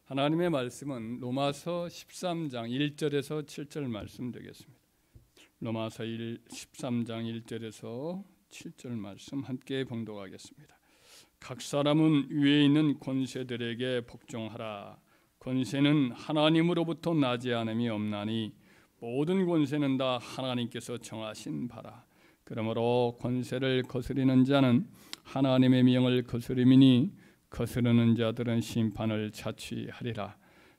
하나님의 말씀은 로마서 13장 1절에서 7절 말씀 되겠습니다. 로마서 13장 1절에서 7절 말씀 함께 봉독하겠습니다. 각 사람은 위에 있는 권세들에게 복종하라. 권세는 하나님으로부터 나지 않음이 없나니 모든 권세는 다 하나님께서 정하신 바라. 그러므로 권세를 거스리는 자는 하나님의 명을 거스림이니 거스르는 자들은 심판을 자취하리라.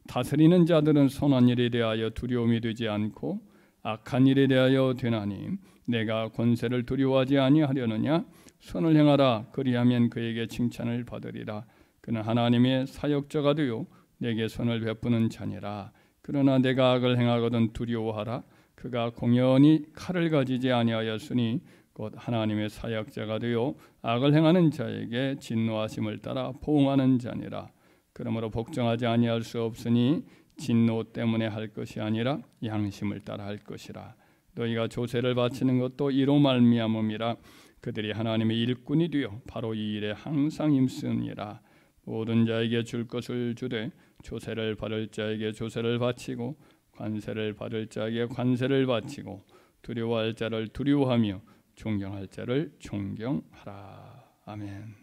다스리는 자들은 선한 일에 대하여 두려움이 되지 않고 악한 일에 대하여 되나니 내가 권세를 두려워하지 아니하려느냐? 선을 행하라. 그리하면 그에게 칭찬을 받으리라. 그는 하나님의 사역자가 되어 내게 선을 베푸는 자니라. 그러나 내가 악을 행하거든 두려워하라. 그가 공연히 칼을 가지지 아니하였으니 곧 하나님의 사역자가 되어 악을 행하는 자에게 진노하심을 따라 포옹하는 자니라. 그러므로 복종하지 아니할 수 없으니 진노 때문에 할 것이 아니라 양심을 따라 할 것이라. 너희가 조세를 바치는 것도 이로 말미암음이라. 그들이 하나님의 일꾼이 되어 바로 이 일에 항상 힘쓰니라. 모든 자에게 줄 것을 주되 조세를 받을 자에게 조세를 바치고 관세를 받을 자에게 관세를 바치고 두려워할 자를 두려워하며 존경할 자를 존경하라. 아멘.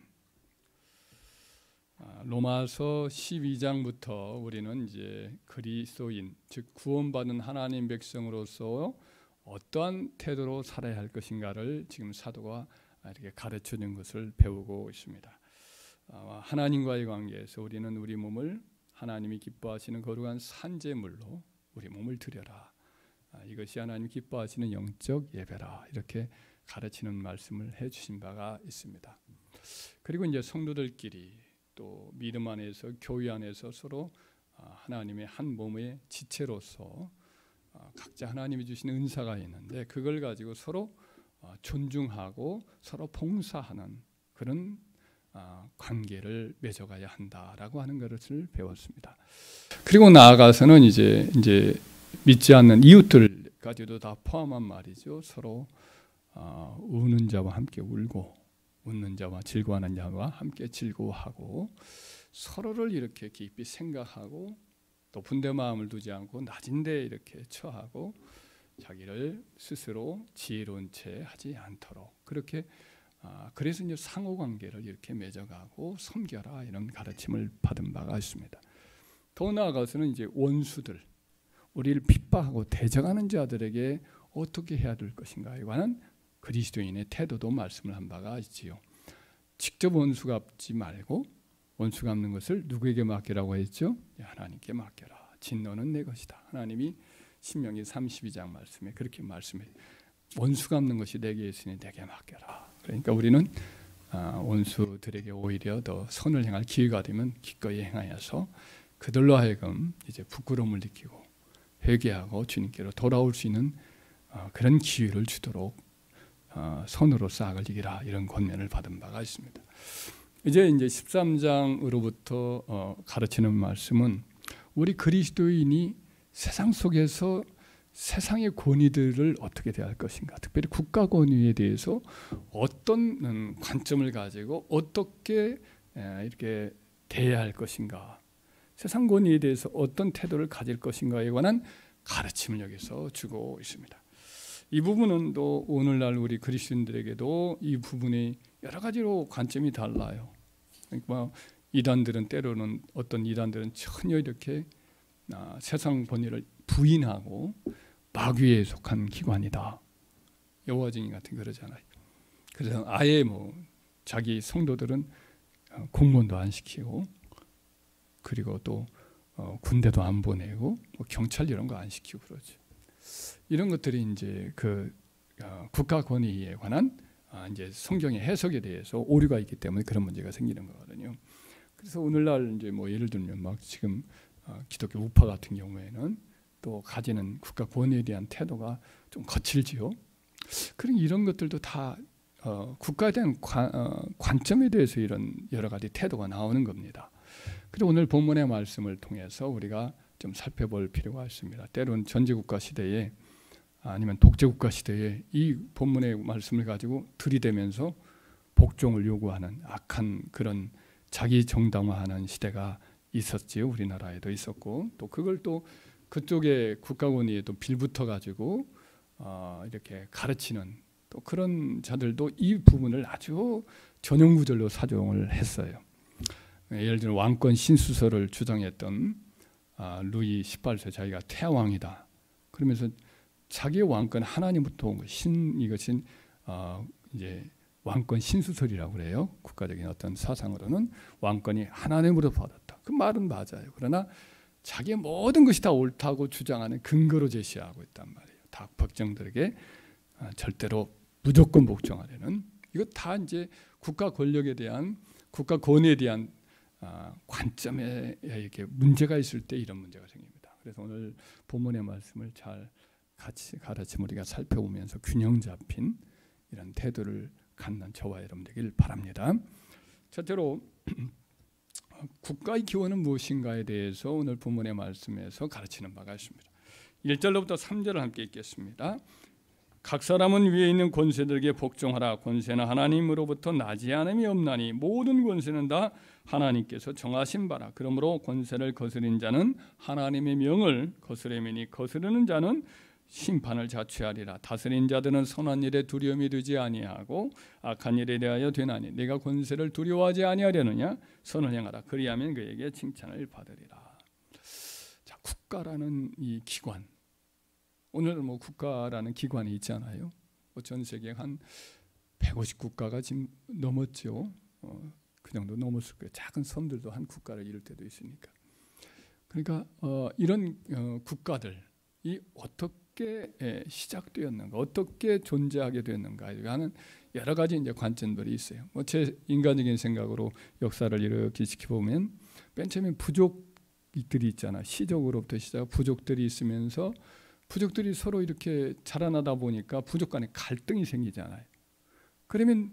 로마서 12장부터 우리는 이제 그리스도인, 즉 구원받은 하나님 백성으로서 어떠한 태도로 살아야 할 것인가를 지금 사도가 이렇게 가르쳐준 것을 배우고 있습니다. 하나님과의 관계에서 우리는 우리 몸을 하나님이 기뻐하시는 거룩한 산제물로 우리 몸을 드려라. 이것이 하나님 기뻐하시는 영적 예배라. 이렇게 가르치는 말씀을 해주신 바가 있습니다. 그리고 이제 성도들끼리 또 믿음 안에서 교회 안에서 서로 하나님의 한 몸의 지체로서 각자 하나님이 주신 은사가 있는데 그걸 가지고 서로 존중하고 서로 봉사하는 그런 관계를 맺어가야 한다라고 하는 것을 배웠습니다. 그리고 나아가서는 이제 믿지 않는 이웃들까지도 다 포함한 말이죠. 서로 우는 자와 함께 울고 웃는 자와 즐거워하는 자와 함께 즐거워하고 서로를 이렇게 깊이 생각하고 높은 데 마음을 두지 않고 낮은 데 이렇게 처하고 자기를 스스로 지혜로운 채 하지 않도록 그렇게 그래서 이제 상호관계를 이렇게 맺어가고 섬겨라 이런 가르침을 받은 바가 있습니다. 더 나아가서는 이제 원수들 우리를 핍박하고 대적하는 자들에게 어떻게 해야 될 것인가에 관한 그리스도인의 태도도 말씀을 한 바가 있지요. 직접 원수 갚지 말고 원수 갚는 것을 누구에게 맡기라고 했죠? 하나님께 맡겨라. 진노는 내 것이다. 하나님이 신명기 32장 말씀에 그렇게 말씀해. 원수 갚는 것이 내게 있으니 내게 맡겨라. 그러니까 우리는 원수들에게 오히려 더 선을 행할 기회가 되면 기꺼이 행하여서 그들로 하여금 이제 부끄러움을 느끼고 회개하고 주님께로 돌아올 수 있는 그런 기회를 주도록 선으로 싹을 이기라 이런 권면을 받은 바가 있습니다. 이제 13장으로부터 가르치는 말씀은 우리 그리스도인이 세상 속에서 세상의 권위들을 어떻게 대할 것인가, 특별히 국가 권위에 대해서 어떤 관점을 가지고 어떻게 이렇게 대해야 할 것인가, 세상 권위에 대해서 어떤 태도를 가질 것인가에 관한 가르침을 여기서 주고 있습니다. 이 부분은 또 오늘날 우리 그리스도인들에게도 이 부분이 여러 가지로 관점이 달라요. 그러니까 이단들은 때로는 어떤 이단들은 전혀 이렇게 세상 권위를 부인하고 마귀에 속한 기관이다. 여호와 증인 같은 그러잖아요. 그래서 아예 자기 성도들은 공무원도 안 시키고 그리고 또 군대도 안 보내고 경찰 이런 거 안 시키고 그러죠. 이런 것들이 이제 그 국가 권위에 관한 이제 성경의 해석에 대해서 오류가 있기 때문에 그런 문제가 생기는 거거든요. 그래서 오늘날 이제 예를 들면 막 지금 기독교 우파 같은 경우에는 또 가지는 국가 권위에 대한 태도가 좀 거칠지요. 그런 이런 것들도 다 국가에 대한 관점에 대해서 이런 여러 가지 태도가 나오는 겁니다. 그리고 오늘 본문의 말씀을 통해서 우리가 좀 살펴볼 필요가 있습니다. 때로는 전제국가 시대에 아니면 독재국가 시대에 이 본문의 말씀을 가지고 들이대면서 복종을 요구하는 악한 그런 자기 정당화하는 시대가 있었지요. 우리나라에도 있었고 또 그걸 또 그쪽에 국가권위에 또 빌붙어 가지고 이렇게 가르치는 또 그런 자들도 이 부분을 아주 전용 구절로 사용을 했어요. 예를 들어 왕권 신수설을 주장했던 루이 18세 자기가 태왕이다. 그러면서 자기의 왕권 하나님부터 온 것, 이것은 이제 왕권 신수설이라고 그래요. 국가적인 어떤 사상으로는 왕권이 하나님으로 받았다. 그 말은 맞아요. 그러나 자기의 모든 것이 다 옳다고 주장하는 근거로 제시하고 있단 말이에요. 다 백성들에게 절대로 무조건 복종하려는, 이거 다 이제 국가 권력에 대한, 국가 권위에 대한 관점에 이렇게 문제가 있을 때 이런 문제가 생깁니다. 그래서 오늘 본문의 말씀을 잘 같이 가르침 우리가 살펴보면서 균형 잡힌 이런 태도를 갖는 저와 여러분 되길 바랍니다. 첫째로 국가의 기원은 무엇인가에 대해서 오늘 본문의 말씀에서 가르치는 바가 있습니다. 1절로부터 3절을 함께 읽겠습니다. 각 사람은 위에 있는 권세들에게 복종하라. 권세는 하나님으로부터 나지 않음이 없나니 모든 권세는 다 하나님께서 정하신 바라. 그러므로 권세를 거스린 자는 하나님의 명을 거스르매니 거스르는 자는 심판을 자취하리라. 다스린 자들은 선한 일에 두려움이 되지 아니하고 악한 일에 대하여 되나니 내가 권세를 두려워하지 아니하려느냐. 선을 행하라. 그리하면 그에게 칭찬을 받으리라. 자, 국가라는 이 기관, 오늘 뭐 국가라는 기관이 있잖아요. 전 세계 한 150국가가 지금 넘었죠. 그 정도 넘었을 거예요. 작은 섬들도 한 국가를 이룰 때도 있으니까. 그러니까 이런 국가들이 어떻게 시작되었는가, 어떻게 존재하게 되었는가 하는 여러 가지 이제 관점들이 있어요. 뭐 제 인간적인 생각으로 역사를 이렇게 지켜보면 맨 처음에 부족들이 있잖아. 시족으로부터 시작 부족들이 있으면서 부족들이 서로 이렇게 자라나다 보니까 부족 간에 갈등이 생기잖아요. 그러면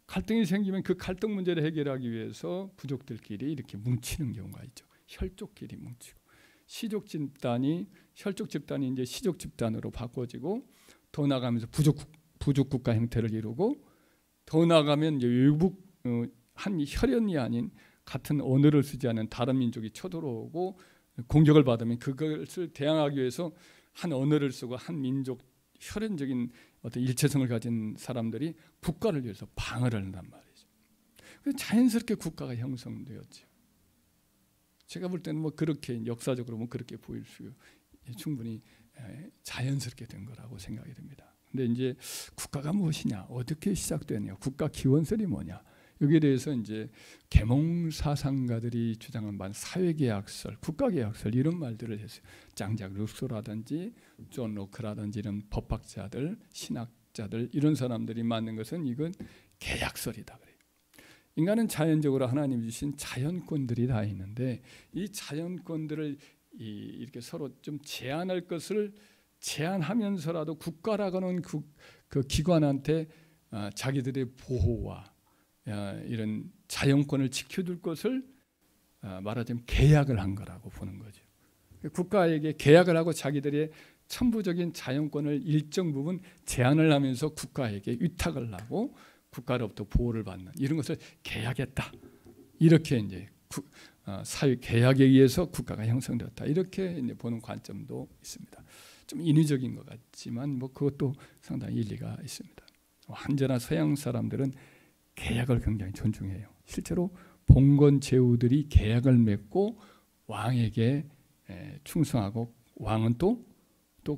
갈등이 생기면 그 갈등 문제를 해결하기 위해서 부족들끼리 이렇게 뭉치는 경우가 있죠. 혈족끼리 뭉치고 시족 집단이 혈족 집단이 이제 시족 집단으로 바꿔지고 더 나가면서 부족 국가 형태를 이루고 더 나가면 이제 외국 한 혈연이 아닌 같은 언어를 쓰지 않은 다른 민족이 쳐들어오고 공격을 받으면 그것을 대항하기 위해서 한 언어를 쓰고 한 민족 혈연적인 어떤 일체성을 가진 사람들이 국가를 위해서 방어를 한단 말이죠. 자연스럽게 국가가 형성되었죠. 제가 볼 때는 뭐 그렇게 역사적으로 뭐 그렇게 보일 수 충분히 자연스럽게 된 거라고 생각이 됩니다. 근데 이제 국가가 무엇이냐, 어떻게 시작되냐, 국가 기원설이 뭐냐, 여기에 대해서 이제 계몽 사상가들이 주장한 바는 사회계약설, 국가계약설 이런 말들을 했어요. 장작 루소라든지 존 로크라든지 이런 법학자들, 신학자들 이런 사람들이 만든 것은 이건 계약설이다 그래요. 인간은 자연적으로 하나님 주신 자연권들이 다 있는데 이 자연권들을 이렇게 서로 좀 제한할 것을 제한하면서라도 국가라고는 그 기관한테 자기들의 보호와 이런 자연권을 지켜줄 것을 말하자면 계약을 한 거라고 보는 거죠. 국가에게 계약을 하고 자기들의 천부적인 자연권을 일정 부분 제한을 하면서 국가에게 위탁을 하고 국가로부터 보호를 받는 이런 것을 계약했다. 이렇게 이제 사회 계약에 의해서 국가가 형성되었다. 이렇게 이제 보는 관점도 있습니다. 좀 인위적인 것 같지만 뭐 그것도 상당히 일리가 있습니다. 한전한 서양 사람들은 계약을 굉장히 존중해요. 실제로 봉건 제후들이 계약을 맺고 왕에게 충성하고 왕은 또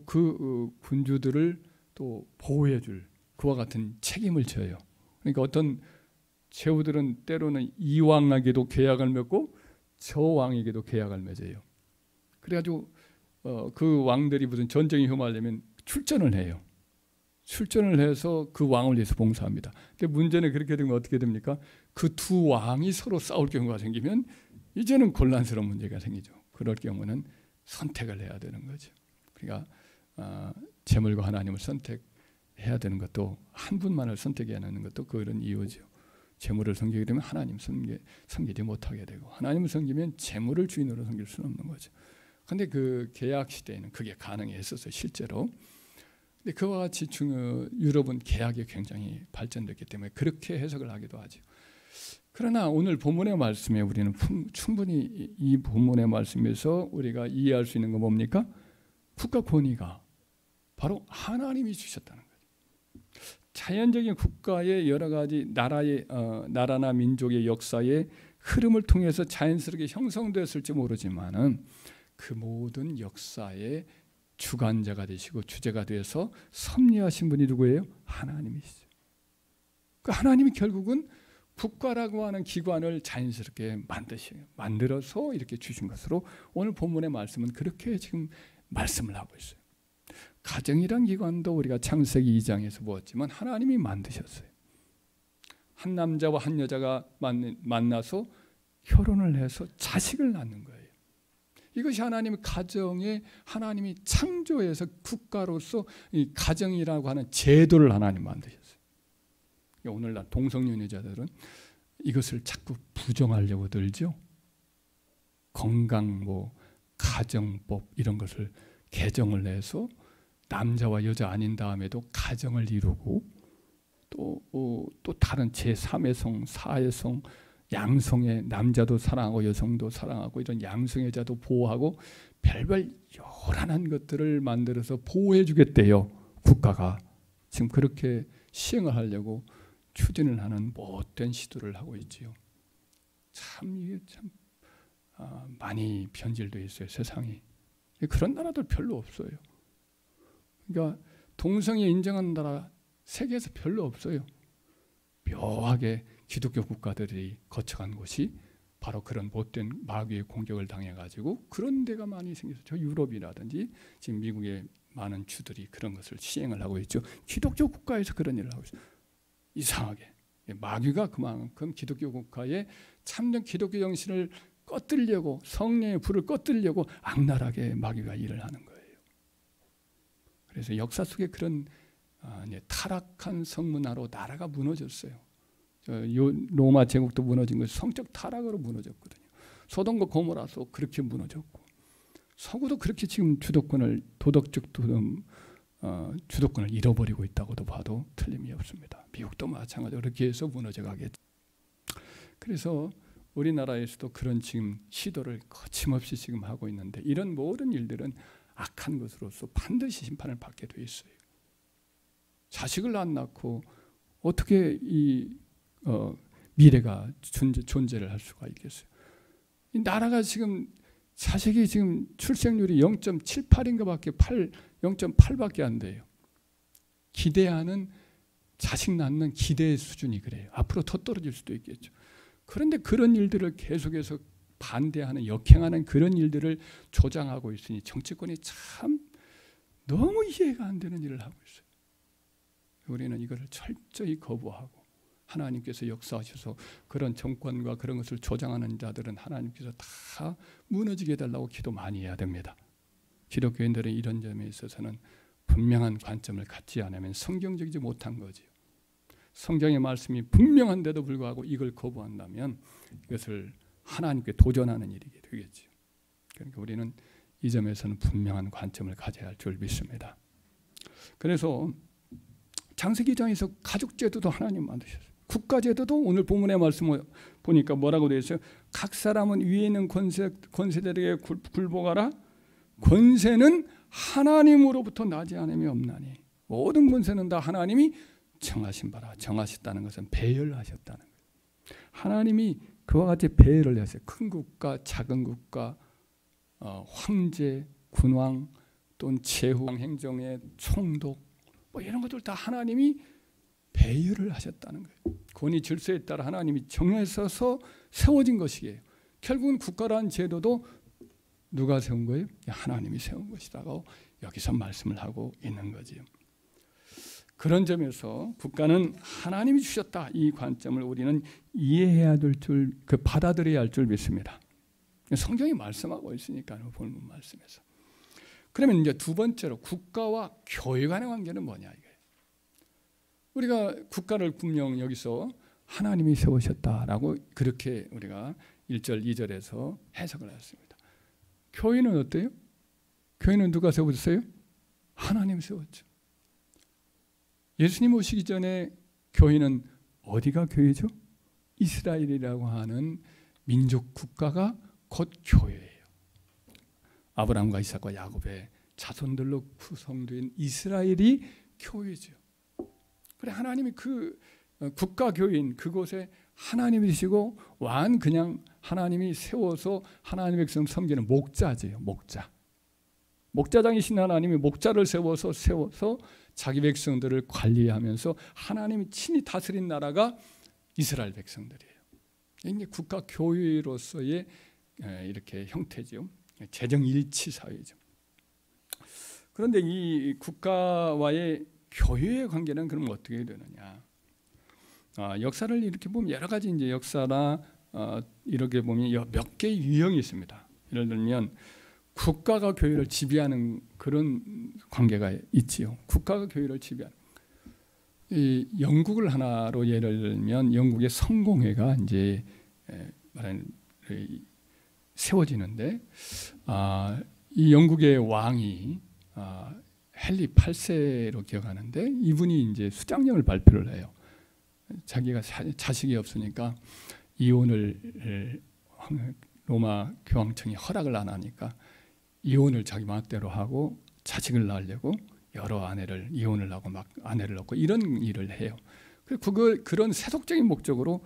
그 군주들을 또 보호해줄 그와 같은 책임을 져요. 그러니까 어떤 제후들은 때로는 이 왕에게도 계약을 맺고 저 왕에게도 계약을 맺어요. 그래가지고 그 왕들이 무슨 전쟁에 휘말리면 출전을 해요. 출전을 해서 그 왕을 위해서 봉사합니다. 근데 문제는 그렇게 되면 어떻게 됩니까? 그 두 왕이 서로 싸울 경우가 생기면 이제는 곤란스러운 문제가 생기죠. 그럴 경우는 선택을 해야 되는 거죠. 그러니까 재물과 하나님을 선택해야 되는 것도 한 분만을 선택해야 하는 것도 그런 이유죠. 재물을 섬기게 되면 하나님 섬기지 못하게 되고 하나님을 섬기면 재물을 주인으로 섬길 수는 없는 거죠. 그런데 그 계약 시대에는 그게 가능했었어요. 실제로. 근데 그와 같이 유럽은 계약이 굉장히 발전됐기 때문에 그렇게 해석을 하기도 하죠. 그러나 오늘 본문의 말씀에 우리는 충분히 이 본문의 말씀에서 우리가 이해할 수 있는 건 뭡니까? 국가 권위가 바로 하나님이 주셨다는 거예요. 자연적인 국가의 여러 가지 나라나 민족의 역사의 흐름을 통해서 자연스럽게 형성되었을지 모르지만은 그 모든 역사의 주관자가 되시고 주제가 되어서 섭리하신 분이 누구예요? 하나님이시죠. 그 하나님이 결국은 국가라고 하는 기관을 자연스럽게 만들어서 이렇게 주신 것으로 오늘 본문의 말씀은 그렇게 지금 말씀을 하고 있어요. 가정이란 기관도 우리가 창세기 2장에서 보았지만 하나님이 만드셨어요. 한 남자와 한 여자가 만나서 결혼을 해서 자식을 낳는 거예요. 이것이 하나님의 가정에 하나님이 창조해서 국가로서 이 가정이라고 하는 제도를 하나님 만드셨어요. 오늘날 동성연애자들은 이것을 자꾸 부정하려고 들죠. 건강 가정법 이런 것을 개정을 해서 남자와 여자 아닌 다음에도 가정을 이루고 또 다른 제3의 성, 4의 성, 양성의 남자도 사랑하고 여성도 사랑하고 이런 양성의 자도 보호하고 별별 요란한 것들을 만들어서 보호해 주겠대요. 국가가 지금 그렇게 시행을 하려고 추진을 하는 못된 시도를 하고 있지요. 이게 많이 변질되어 있어요. 세상이. 그런 나라들 별로 없어요. 그러니까 동성애 인정하는 나라 세계에서 별로 없어요. 묘하게 기독교 국가들이 거쳐간 곳이 바로 그런 못된 마귀의 공격을 당해가지고 그런 데가 많이 생겨서 저 유럽이라든지 지금 미국의 많은 주들이 그런 것을 시행을 하고 있죠. 기독교 국가에서 그런 일을 하고 있어요. 이상하게 마귀가 그만큼 기독교 국가의 참된 기독교 정신을 꺼뜨리려고 성령의 불을 꺼뜨리려고 악랄하게 마귀가 일을 하는 거예요. 그래서 역사 속에 그런 타락한 성문화로 나라가 무너졌어요. 로마 제국도 무너진 것이 성적 타락으로 무너졌거든요. 소돔과 고모라도 그렇게 무너졌고 서구도 그렇게 지금 도덕적 주도권을 잃어버리고 있다고도 봐도 틀림이 없습니다. 미국도 마찬가지로 그렇게 해서 무너져 가겠죠. 그래서 우리나라에서도 그런 지금 시도를 거침없이 지금 하고 있는데 이런 모든 일들은 악한 것으로서 반드시 심판을 받게 돼 있어요. 자식을 안 낳고 어떻게 이 미래가 존재를 할 수가 있겠어요? 이 나라가 지금 자식이 지금 출생률이 0.78인가밖에 0.8밖에 안 돼요. 기대하는 자식 낳는 기대 수준이 그래요. 앞으로 더 떨어질 수도 있겠죠. 그런데 그런 일들을 계속해서 반대하는 역행하는 그런 일들을 조장하고 있으니 정치권이 참 너무 이해가 안 되는 일을 하고 있어요. 우리는 이것을 철저히 거부하고 하나님께서 역사하셔서 그런 정권과 그런 것을 조장하는 자들은 하나님께서 다 무너지게 해달라고 기도 많이 해야 됩니다. 기독교인들은 이런 점에 있어서는 분명한 관점을 갖지 않으면 성경적이지 못한 거지요. 성경의 말씀이 분명한데도 불구하고 이걸 거부한다면 이것을 하나님께 도전하는 일이 되겠지요. 그러니까 우리는 이 점에서는 분명한 관점을 가져야 할 줄 믿습니다. 그래서 창세기 2장에서 가족제도도 하나님 만드셨어요. 국가제도도 오늘 본문의 말씀을 보니까 뭐라고 되어 있어요? 각 사람은 위에 있는 권세들에게 굴복하라. 권세는 하나님으로부터 나지 않음이 없나니. 모든 권세는 다 하나님이 정하신 바라. 정하셨다는 것은 배열을 하셨다는 거예요. 하나님이 그와 같이 배열을 하셨어요. 큰 국가, 작은 국가, 황제, 군왕, 또는 제후, 행정의 총독 이런 것들 다 하나님이 배열을 하셨다는 거예요. 권위 질서에 따라 하나님이 정해서 세워진 것이에요. 결국은 국가라는 제도도 누가 세운 거예요? 하나님이 세운 것이라고 여기서 말씀을 하고 있는 거지요. 그런 점에서 국가는 하나님이 주셨다. 이 관점을 우리는 이해해야 될 줄, 받아들여야 할 줄 믿습니다. 성경이 말씀하고 있으니까 본문 말씀에서. 그러면 이제 두 번째로 국가와 교회 간의 관계는 뭐냐 이거예요. 우리가 국가를 분명 여기서 하나님이 세우셨다라고 그렇게 우리가 1절, 2절에서 해석을 했습니다. 교회는 어때요? 교회는 누가 세우셨어요? 하나님 세웠죠. 예수님 오시기 전에 교회는 어디가 교회죠? 이스라엘이라고 하는 민족 국가가 곧 교회예요. 아브라함과 이삭과 야곱의 자손들로 구성된 이스라엘이 교회죠. 그래, 하나님이 그 국가 교회인 그곳에 하나님이시고 완 그냥 하나님이 세워서 하나님의 백성 섬기는 목자지요. 목자장이신 하나님이 목자를 세워서 자기 백성들을 관리하면서 하나님이 친히 다스린 나라가 이스라엘 백성들이에요. 이게 국가 교회로서의 이렇게 형태죠. 재정 일치 사회죠. 그런데 이 국가와의 교회의 관계는 그럼 어떻게 되느냐? 역사를 이렇게 보면 여러 가지 이제 역사나 이렇게 보면 몇 개의 유형이 있습니다. 예를 들면 국가가 교회를 지배하는 그런 관계가 있지요. 국가가 교회를 지배하는. 이 영국을 하나로 예를 들면 영국의 성공회가 이제 세워지는데 이 영국의 왕이 헨리 8세로 기억하는데 이분이 이제 수장령을 발표를 해요. 자기가 자식이 없으니까 이혼을 로마 교황청이 허락을 안 하니까 이혼을 자기 마음대로 하고 자식을 낳으려고 여러 아내를 이혼을 하고 막 아내를 낳고 이런 일을 해요. 그런 세속적인 목적으로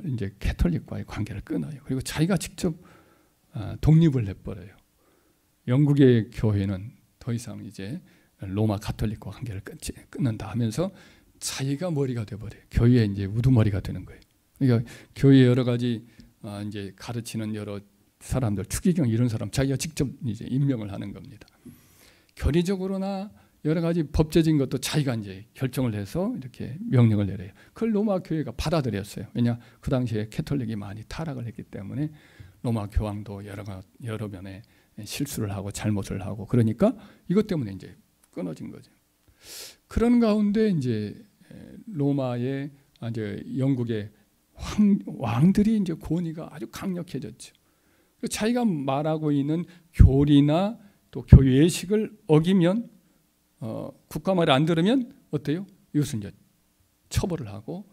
이제 캐톨릭과의 관계를 끊어요. 그리고 자기가 직접 독립을 해버려요. 영국의 교회는 더 이상 이제 로마 가톨릭과 관계를 끊는다 하면서 자기가 머리가 돼버려요. 교회에 이제 우두머리가 되는 거예요. 그러니까 교회 여러 가지 이제 가르치는 여러 사람들, 추기경 이런 사람 자기가 직접 이제 임명을 하는 겁니다. 교리적으로나 여러 가지 법제적인 것도 자기가 이제 결정을 해서 이렇게 명령을 내려요. 그걸 로마 교회가 받아들였어요. 왜냐 그 당시에 캐톨릭이 많이 타락을 했기 때문에 로마 교황도 여러 면에 실수를 하고 잘못을 하고 그러니까 이것 때문에 이제 끊어진 거죠. 그런 가운데 이제 로마의 이제 영국의 왕들이 이제 권위가 아주 강력해졌죠. 자기가 말하고 있는 교리나 또 교회 예식을 어기면 국가 말을 안 들으면 어때요? 이것은 이제 처벌을 하고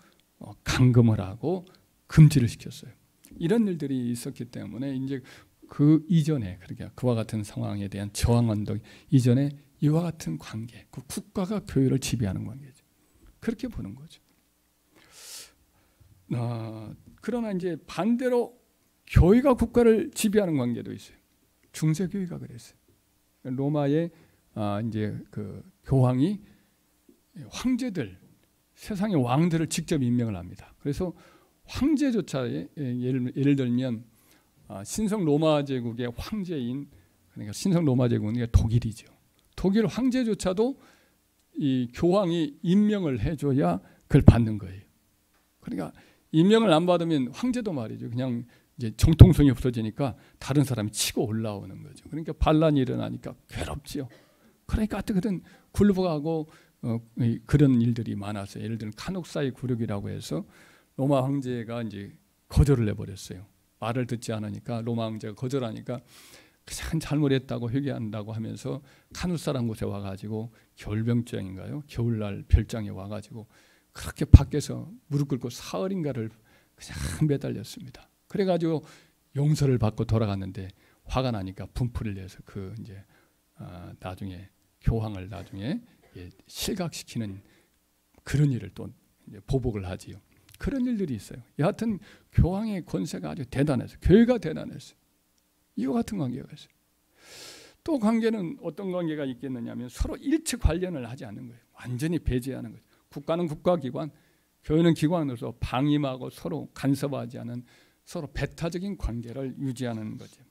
감금을 하고 금지를 시켰어요. 이런 일들이 있었기 때문에 이제 그 이전에 그러니까 그와 같은 상황에 대한 저항운동 이전에 이와 같은 관계, 그 국가가 교회를 지배하는 관계죠. 그렇게 보는 거죠. 그러나 이제 반대로 교회가 국가를 지배하는 관계도 있어요. 중세교회가 그랬어요. 로마의 이제 그 교황이 황제들, 세상의 왕들을 직접 임명을 합니다. 그래서 황제조차 예를 들면 신성 로마 제국의 황제인 그러니까 신성 로마 제국은 독일이죠. 독일 황제조차도 이 교황이 임명을 해줘야 그걸 받는 거예요. 그러니까 임명을 안 받으면 황제도 말이죠. 그냥 이제 정통성이 없어지니까 다른 사람이 치고 올라오는 거죠. 그러니까 반란이 일어나니까 괴롭지요. 그러니까 어떻게든 굴복하고 그런 일들이 많았어요. 예를 들면 카녹사의 굴욕이라고 해서 로마 황제가 이제 거절을 해버렸어요. 말을 듣지 않으니까 로마 황제가 거절하니까 그냥 잘못했다고 회개한다고 하면서 카누사라는 곳에 와가지고 겨울병장인가요? 겨울날 별장에 와가지고 그렇게 밖에서 무릎 꿇고 사흘인가를 그냥 매달렸습니다. 그래가지고 용서를 받고 돌아갔는데 화가 나니까 분풀을 내서 그 이제 나중에 교황을 나중에 실각시키는 그런 일을 또 이제 보복을 하지요. 그런 일들이 있어요. 여하튼 교황의 권세가 아주 대단해서 교회가 대단했어요. 이와 같은 관계가 있어요. 또 관계는 어떤 관계가 있겠느냐 하면 서로 일측 관련을 하지 않는 거예요. 완전히 배제하는 거죠. 국가는 국가기관, 교회는 기관으로서 방임하고 서로 간섭하지 않은 서로 배타적인 관계를 유지하는 거죠.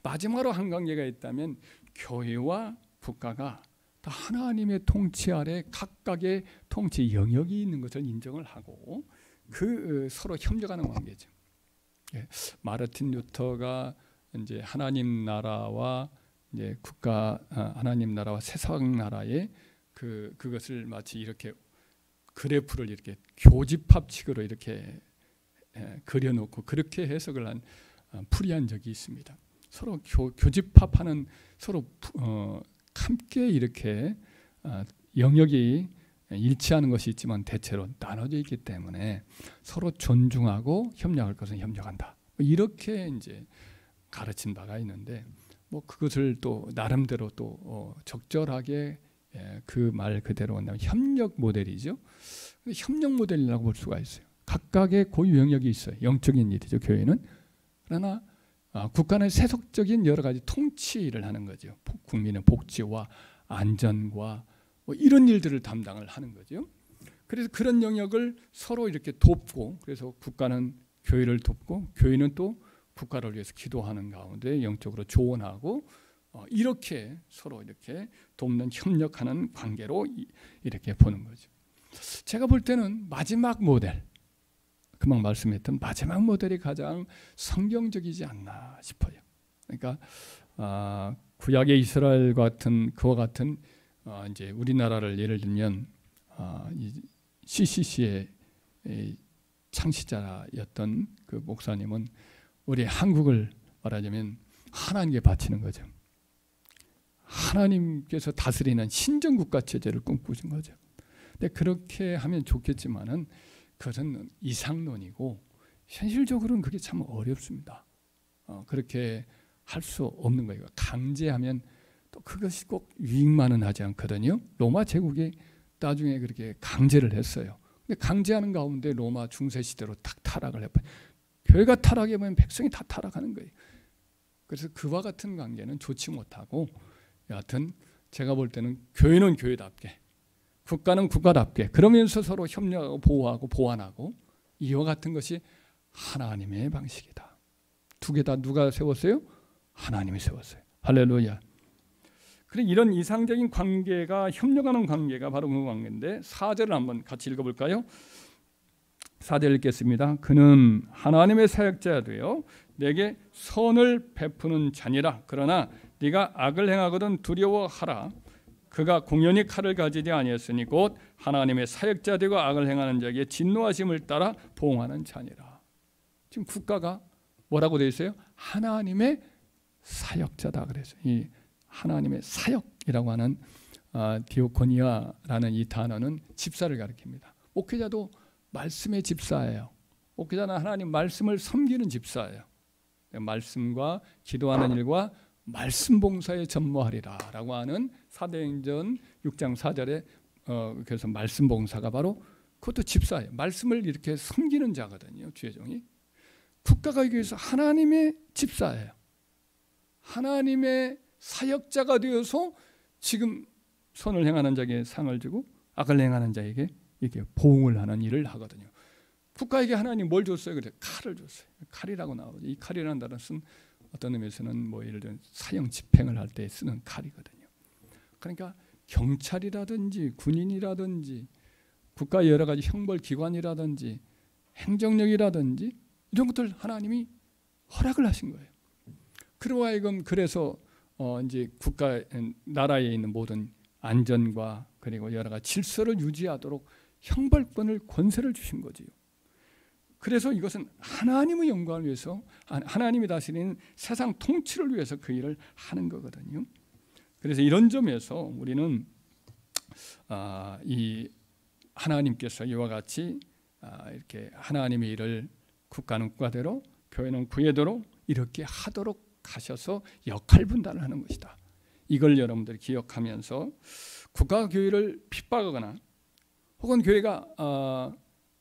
마지막으로 한 관계가 있다면 교회와 국가가 다 하나님의 통치 아래 각각의 통치 영역이 있는 것을 인정을 하고 그 서로 협력하는 관계죠. 마르틴 루터가 이제 하나님 나라와 이제 국가 하나님 나라와 세상 나라의 그것을 마치 이렇게 그래프를 이렇게 교집합식으로 이렇게 그려놓고 그렇게 해석을 한 풀이한 적이 있습니다. 서로 교집합하는 서로 함께 이렇게 영역이 일치하는 것이 있지만 대체로 나눠져 있기 때문에 서로 존중하고 협력할 것은 협력한다. 이렇게 이제 가르친 바가 있는데 뭐 그것을 또 나름대로 또 적절하게 그 말 그대로 한다면 협력 모델이죠. 협력 모델이라고 볼 수가 있어요. 각각의 고유 영역이 있어요. 영적인 일이죠. 교회는. 그러나 국가는 세속적인 여러 가지 통치를 하는 거죠. 국민의 복지와 안전과 뭐 이런 일들을 담당을 하는 거죠. 그래서 그런 영역을 서로 이렇게 돕고, 그래서 국가는 교회를 돕고 교회는 또 국가를 위해서 기도하는 가운데 영적으로 조언하고 이렇게 서로 이렇게 돕는 협력하는 관계로 이렇게 보는 거죠. 제가 볼 때는 마지막 모델, 금방 말씀했던 마지막 모델이 가장 성경적이지 않나 싶어요. 그러니까 구약의 이스라엘 같은 그와 같은 이제 우리나라를 예를 들면 이 CCC의 창시자였던 그 목사님은 우리 한국을 말하자면 하나님께 바치는 거죠. 하나님께서 다스리는 신정국가 체제를 꿈꾸신 거죠. 근데 그렇게 하면 좋겠지만은 그것은 이상론이고 현실적으로는 그게 참 어렵습니다. 그렇게 할 수 없는 거예요. 강제하면 또 그것이 꼭 유익만은 하지 않거든요. 로마 제국이 나중에 그렇게 강제를 했어요. 근데 강제하는 가운데 로마 중세 시대로 딱 타락을 해버려요. 교회가 타락하면 백성이 다 타락하는 거예요. 그래서 그와 같은 관계는 좋지 못하고, 여하튼 제가 볼 때는 교회는 교회답게, 국가는 국가답게, 그러면서 서로 협력하고 보호하고 보완하고, 이와 같은 것이 하나님의 방식이다. 두 개 다 누가 세웠어요? 하나님이 세웠어요. 할렐루야. 그래, 이런 이상적인 관계가, 협력하는 관계가 바로 그 관계인데 4절을 한번 같이 읽어볼까요? 4절 읽겠습니다. 그는 하나님의 사역자야 되어 내게 선을 베푸는 자니라. 그러나 네가 악을 행하거든 두려워하라. 그가 공연히 칼을 가지지 아니했으니 곧 하나님의 사역자 되고 악을 행하는 자에게 진노하심을 따라 보응하는 자니라. 지금 국가가 뭐라고 되어 있어요? 하나님의 사역자다 그래서 이 하나님의 사역이라고 하는 디오코니아라는 이 단어는 집사를 가리킵니다. 목회자도 말씀의 집사예요. 목회자는 하나님 말씀을 섬기는 집사예요. 말씀과 기도하는 일과 말씀 봉사에 전무하리라 라고 하는 사도행전 6장 4절에 그래서 말씀 봉사가 바로 그것도 집사예요. 말씀을 이렇게 섬기는 자거든요. 주의 종이. 국가가 여기서 하나님의 집사예요. 하나님의 사역자가 되어서 지금 선을 행하는 자에게 상을 주고 악을 행하는 자에게 이렇게 보응을 하는 일을 하거든요. 국가에게 하나님 뭘 줬어요? 그래, 칼을 줬어요. 칼이라고 나오죠. 이 칼이라는 단어는 어떤 의미에서는 뭐 예를 들면 사형 집행을 할 때 쓰는 칼이거든요. 그러니까 경찰이라든지 군인이라든지 국가 여러 가지 형벌 기관이라든지 행정력이라든지 이런 것들 하나님이 허락을 하신 거예요. 그로 하여금 그래서 이제 국가 나라에 있는 모든 안전과 그리고 여러 가지 질서를 유지하도록 형벌권을 권세를 주신 거지요. 그래서 이것은 하나님의 영광을 위해서 하나님이 다스리는 세상 통치를 위해서 그 일을 하는 거거든요. 그래서 이런 점에서 우리는 이 하나님께서 이와 같이 이렇게 하나님의 일을 국가는 국가대로 교회는 교회대로 이렇게 하도록 하셔서 역할 분담을 하는 것이다. 이걸 여러분들이 기억하면서 국가가 교회를 핍박하거나 혹은 교회가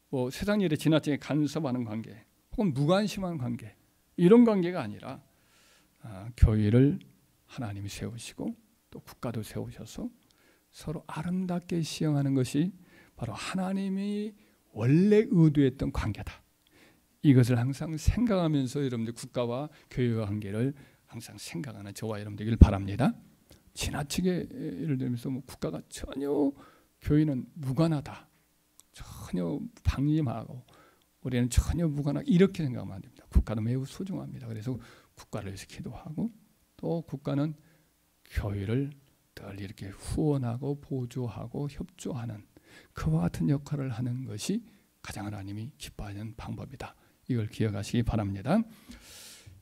뭐 세상 일에 지나치게 간섭하는 관계 혹은 무관심한 관계 이런 관계가 아니라 교회를 하나님이 세우시고 또 국가도 세우셔서 서로 아름답게 시행하는 것이 바로 하나님이 원래 의도했던 관계다. 이것을 항상 생각하면서 여러분들 국가와 교회와 관계를 항상 생각하는 저와 여러분들이길 바랍니다. 지나치게 예를 들면서 뭐 국가가 전혀 교회는 무관하다. 전혀 방임하고 우리는 전혀 무관하다. 이렇게 생각하면 안 됩니다. 국가는 매우 소중합니다. 그래서 국가를 위해서 기도하고 또 국가는 교회를 늘 이렇게 후원하고 보조하고 협조하는 그와 같은 역할을 하는 것이 가장 하나님이 기뻐하는 방법이다. 이걸 기억하시기 바랍니다.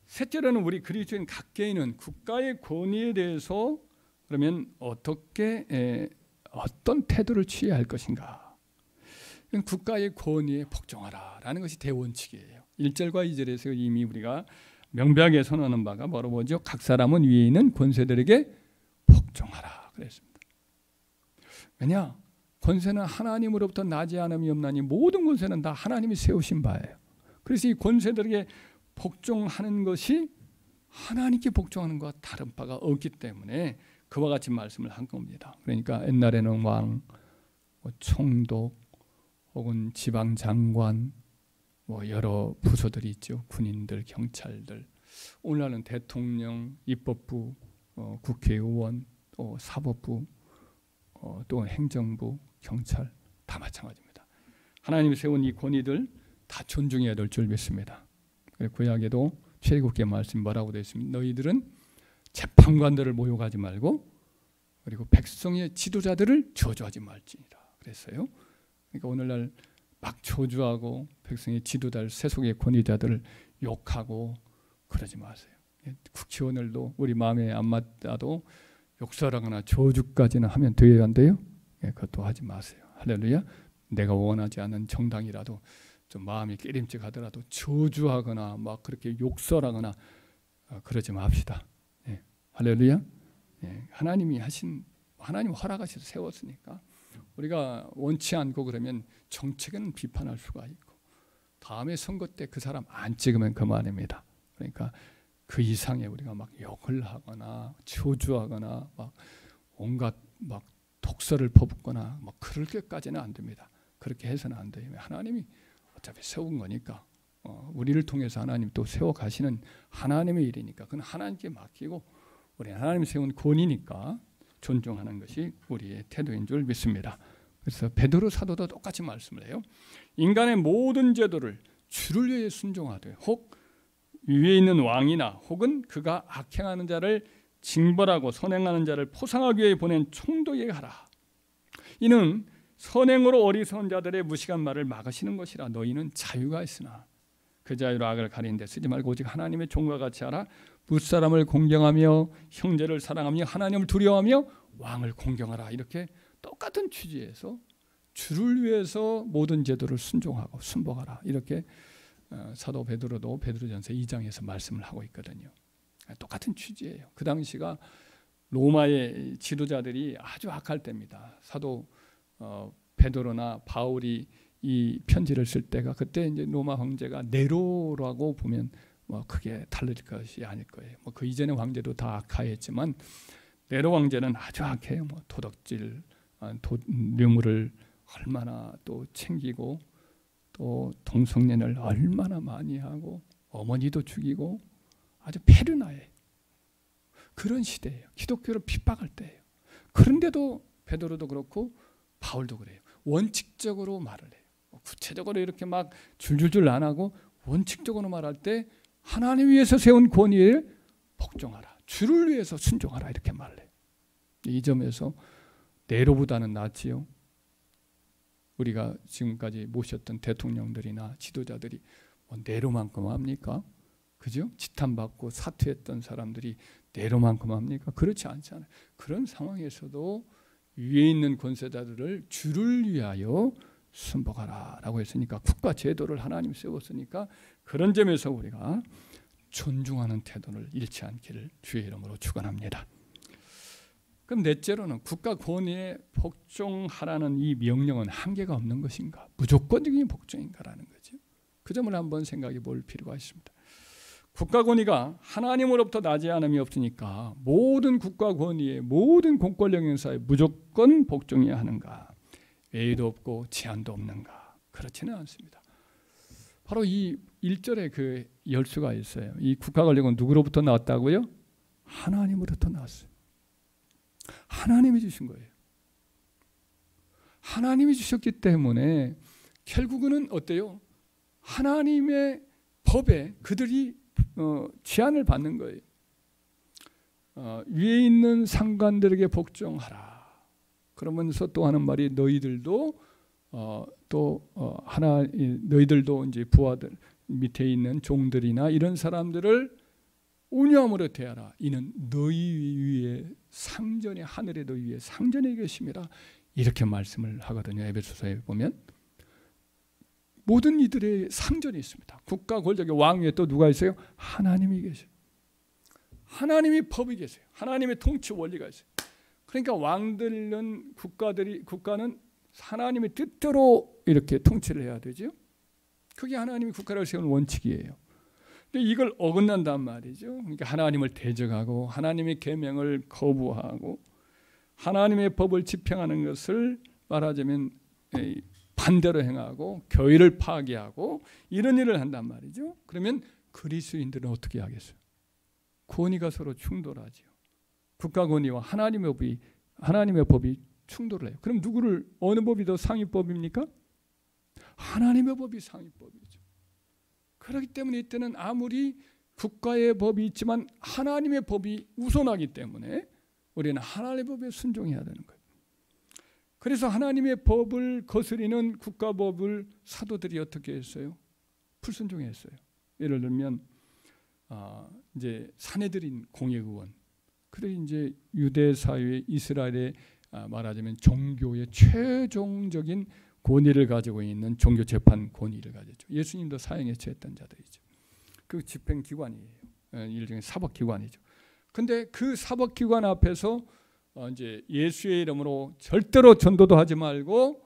셋째로는 우리 그리스도인 각계인은 국가의 권위에 대해서 그러면 어떻게 어떤 태도를 취해야 할 것인가? 국가의 권위에 복종하라라는 것이 대원칙이에요. 1절과 2절에서 이미 우리가 명백하게 선언하는 바가 바로 뭐죠? 각 사람은 위에 있는 권세들에게 복종하라 그랬습니다. 왜냐? 권세는 하나님으로부터 나지 않음이 없나니 모든 권세는 다 하나님이 세우신 바예요. 그래서 이 권세들에게 복종하는 것이 하나님께 복종하는 것과 다른 바가 없기 때문에 그와 같이 말씀을 한 겁니다. 그러니까 옛날에는 왕, 총독 혹은 지방장관 여러 부서들이 있죠. 군인들, 경찰들. 오늘날은 대통령, 입법부, 국회의원, 또 사법부, 또 행정부, 경찰 다 마찬가지입니다. 하나님이 세운 이 권위들 다 존중해야 될 줄 믿습니다. 구약에도 출애굽기의 말씀 뭐라고 되어 있습니다. 너희들은 재판관들을 모욕하지 말고 그리고 백성의 지도자들을 저주하지 말지니라 그랬어요. 그러니까 오늘날 막 저주하고 백성의 지도자들, 세속의 권위자들을 욕하고 그러지 마세요. 국회의원들도 우리 마음에 안 맞아도 욕설하거나 저주까지는 하면 돼야 한대요. 그것도 하지 마세요. 할렐루야. 내가 원하지 않는 정당이라도 좀 마음이 깨림직하더라도 저주하거나 막 그렇게 욕설하거나 그러지 맙시다. 할렐루야. 하나님이 하나님 허락하셔서 세웠으니까 우리가 원치 않고 그러면 정책에는 비판할 수가 있고 다음에 선거 때 그 사람 안 찍으면 그만입니다. 그러니까 그 이상의 우리가 막 욕을 하거나 저주하거나 막 온갖 막 독설을 퍼붓거나 막 그럴 때까지는 안 됩니다. 그렇게 해서는 안 돼요. 하나님이 어차피 세운 거니까 우리를 통해서 하나님 또 세워 가시는 하나님의 일이니까 그건 하나님께 맡기고 우리 하나님 세운 권위니까 존중하는 것이 우리의 태도인 줄 믿습니다. 그래서 베드로 사도도 똑같이 말씀을 해요. 인간의 모든 제도를 주를 위해 순종하되 혹 위에 있는 왕이나 혹은 그가 악행하는 자를 징벌하고 선행하는 자를 포상하기 위해 보낸 총독에게 하라. 이는 선행으로 어리석은 자들의 무식한 말을 막으시는 것이라. 너희는 자유가 있으나 그 자유로 악을 가리는 데 쓰지 말고 오직 하나님의 종과 같이 하라. 무사람을 공경하며 형제를 사랑하며 하나님을 두려워하며 왕을 공경하라. 이렇게 똑같은 취지에서 주를 위해서 모든 제도를 순종하고 순복하라. 이렇게 사도 베드로도 베드로전서 2장에서 말씀을 하고 있거든요. 똑같은 취지예요. 그 당시가 로마의 지도자들이 아주 악할 때입니다. 사도 베드로나 바울이 이 편지를 쓸 때가 그때 이제 로마 황제가 네로라고 보면 크게 다를 것이 아닐 거예요. 그 이전의 황제도 다 악하였지만 네로 황제는 아주 악해요. 도덕질, 뇌물을 얼마나 또 챙기고 또 동성연애를 얼마나 많이 하고 어머니도 죽이고 아주 페르나예요. 그런 시대예요. 기독교를 핍박할 때예요. 그런데도 베드로도 그렇고 바울도 그래요. 원칙적으로 말을 해요. 구체적으로 이렇게 막 줄줄줄 안 하고 원칙적으로 말할 때 하나님 위해서 세운 권위에 복종하라. 주를 위해서 순종하라. 이렇게 말을 해요. 이 점에서 네로보다는 낫지요. 우리가 지금까지 모셨던 대통령들이나 지도자들이 네로만큼 합니까? 그죠? 지탄받고 사퇴했던 사람들이 네로만큼 합니까? 그렇지 않잖아요. 그런 상황에서도 위에 있는 권세자들을 주를 위하여 순복하라 라고 했으니까 국가 제도를 하나님 세웠으니까 그런 점에서 우리가 존중하는 태도를 잃지 않기를 주의 이름으로 축원합니다. 그럼 넷째로는 국가 권위에 복종하라는 이 명령은 한계가 없는 것인가? 무조건적인 복종인가라는 거죠. 그 점을 한번 생각해 볼 필요가 있습니다. 국가 권위가 하나님으로부터 나지 않음이 없으니까 모든 국가 권위에 모든 공권력 행사에 무조건 복종해야 하는가? 외의도 없고 제한도 없는가? 그렇지는 않습니다. 바로 이 1절에 그 열수가 있어요. 이 국가 권력은 누구로부터 나왔다고요? 하나님으로부터 나왔어요. 하나님이 주신 거예요. 하나님이 주셨기 때문에 결국은 어때요? 하나님의 법에 그들이 제한을 받는 거예요. 위에 있는 상관들에게 복종하라. 그러면서 또 하는 말이 너희들도 너희들도 이제 부하들 밑에 있는 종들이나 이런 사람들을 온유함으로 대하라. 이는 너희 위에 상전에 하늘에 너희 위에 상전에 계심이라. 이렇게 말씀을 하거든요. 에베소서에 보면 모든 이들의 상전이 있습니다. 국가 권력의 왕 위에 또 누가 있어요? 하나님이 계세요. 하나님이 법이 계세요. 하나님의 통치 원리가 있어요. 그러니까 왕들은 국가는 하나님의 뜻대로 이렇게 통치를 해야 되죠. 그게 하나님이 국가를 세운 원칙이에요. 근데 이걸 어긋난단 말이죠. 그러니까 하나님을 대적하고 하나님의 계명을 거부하고 하나님의 법을 집행하는 것을 말하자면 반대로 행하고 교회를 파괴하고 이런 일을 한단 말이죠. 그러면 그리스도인들은 어떻게 하겠어요? 권위가 서로 충돌하죠. 국가 권위와 하나님의 법이 충돌을 해요. 그럼 어느 법이 더 상위법입니까? 하나님의 법이 상위법이죠. 그렇기 때문에 이때는 아무리 국가의 법이 있지만 하나님의 법이 우선하기 때문에 우리는 하나님의 법에 순종해야 되는 거예요. 그래서 하나님의 법을 거스리는 국가법을 사도들이 어떻게 했어요? 불순종했어요. 예를 들면 이제 사내들인 공예의원, 그리고 이제 유대 사회 이스라엘의 말하자면 종교의 최종적인 권위를 가지고 있는 종교 재판 권위를 가졌죠. 예수님도 사형에 처했던 자들이죠. 그 집행기관이에요. 일종의 사법기관이죠. 근데 그 사법기관 앞에서 이제 예수의 이름으로 절대로 전도도 하지 말고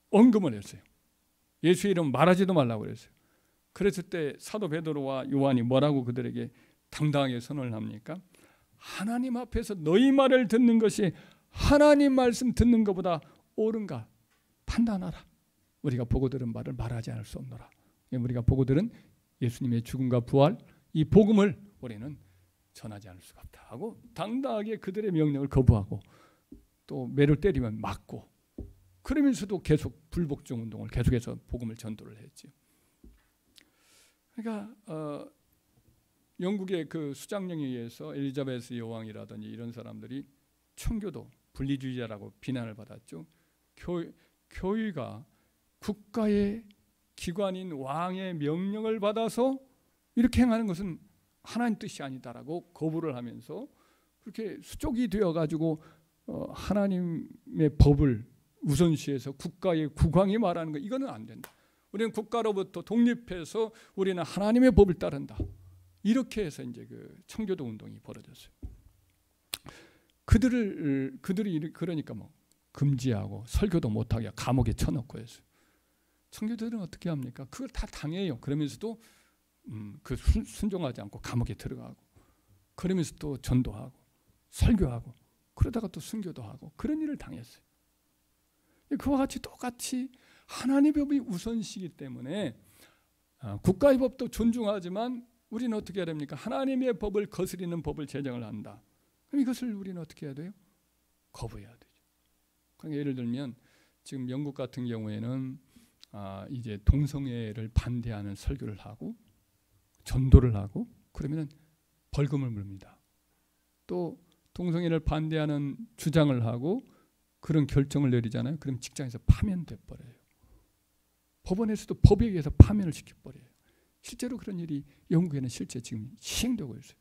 언급을 했어요. 예수의 이름 말하지도 말라고 그랬어요. 그랬을 때 사도 베드로와 요한이 뭐라고 그들에게 당당하게 선언을 합니까? 하나님 앞에서 너희 말을 듣는 것이 하나님 말씀 듣는 것보다 옳은가 판단하라. 우리가 보고 들은 말을 말하지 않을 수 없노라. 우리가 보고 들은 예수님의 죽음과 부활, 이 복음을 우리는 전하지 않을 수가 없다 하고 당당하게 그들의 명령을 거부하고 또 매를 때리면 맞고, 그러면서도 계속 불복종 운동을 계속해서 복음을 전도를 했죠. 그러니까 영국의 그 수장령에 의해서 엘리자베스 여왕이라든지 이런 사람들이 청교도 분리주의자라고 비난을 받았죠. 교회가 국가의 기관인 왕의 명령을 받아서 이렇게 행하는 것은 하나님 뜻이 아니다라고 거부를 하면서 그렇게 수족이 되어가지고 하나님의 법을 우선시해서 국가의 국왕이 말하는 거, 이거는 안 된다. 우리는 국가로부터 독립해서 우리는 하나님의 법을 따른다. 이렇게 해서 이제 그 청교도 운동이 벌어졌어요. 그들이 그러니까 뭐 금지하고 설교도 못하게 감옥에 쳐넣고 했어요. 청교도들은 어떻게 합니까? 그걸 다 당해요. 그러면서도 그 순종하지 않고 감옥에 들어가고, 그러면서 또 전도하고 설교하고 그러다가 또 순교도 하고 그런 일을 당했어요. 그와 같이 똑같이 하나님의 법이 우선시기 때문에 국가의 법도 존중하지만 우리는 어떻게 해야 됩니까? 하나님의 법을 거스리는 법을 제정을 한다. 그럼 이것을 우리는 어떻게 해야 돼요? 거부해야 되죠. 그러니까 예를 들면 지금 영국 같은 경우에는 이제 동성애를 반대하는 설교를 하고 전도를 하고 그러면 벌금을 물습니다. 또 동성애를 반대하는 주장을 하고 그런 결정을 내리잖아요. 그럼 직장에서 파면돼 버려요. 법원에서도 법에 의해서 파면을 시켜버려요. 실제로 그런 일이 영국에는 실제 지금 시행되고 있어요.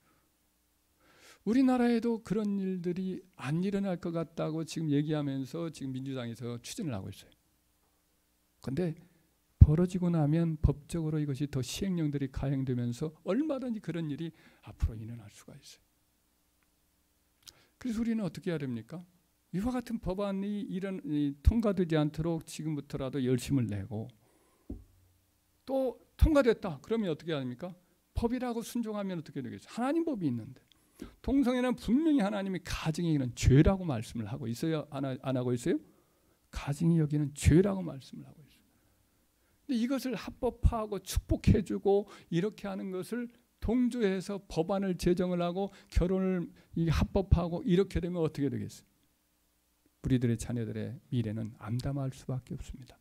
우리나라에도 그런 일들이 안 일어날 것 같다고 지금 얘기하면서 지금 민주당에서 추진을 하고 있어요. 그런데 벌어지고 나면 법적으로 이것이 더 시행령들이 가행되면서 얼마든지 그런 일이 앞으로 일어날 수가 있어요. 그래서 우리는 어떻게 해야 됩니까? 이와 같은 법안이 통과되지 않도록 지금부터라도 열심을 내고, 또 통과됐다 그러면 어떻게 합니까? 법이라고 순종하면 어떻게 되겠어요? 하나님 법이 있는데 동성애는 분명히 하나님이 가증히 여기는 죄라고 말씀을 하고 있어요? 안 하고 있어요? 가증히 여기는 죄라고 말씀을 하고 있어요. 근데 이것을 합법화하고 축복해주고 이렇게 하는 것을 동조해서 법안을 제정을 하고 결혼을 합법화하고 이렇게 되면 어떻게 되겠어요? 우리들의 자녀들의 미래는 암담할 수밖에 없습니다.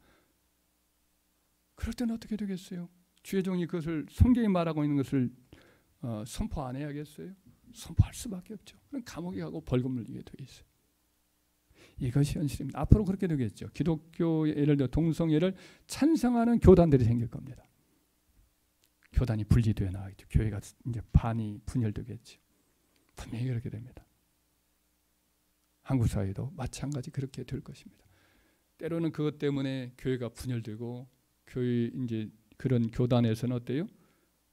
그럴 때는 어떻게 되겠어요? 주의 종이 그것을 성경이 말하고 있는 것을 선포 안 해야겠어요? 선포할 수밖에 없죠. 그럼 감옥에 가고 벌금 물리게 돼 있어요. 이것이 현실입니다. 앞으로 그렇게 되겠죠. 기독교 예를 들어 동성애를 찬성하는 교단들이 생길 겁니다. 교단이 분리되어 나가겠죠. 교회가 이제 반이 분열되겠죠. 분명히 그렇게 됩니다. 한국 사회도 마찬가지 그렇게 될 것입니다. 때로는 그것 때문에 교회가 분열되고 교회 이제 그런 교단에서는 어때요?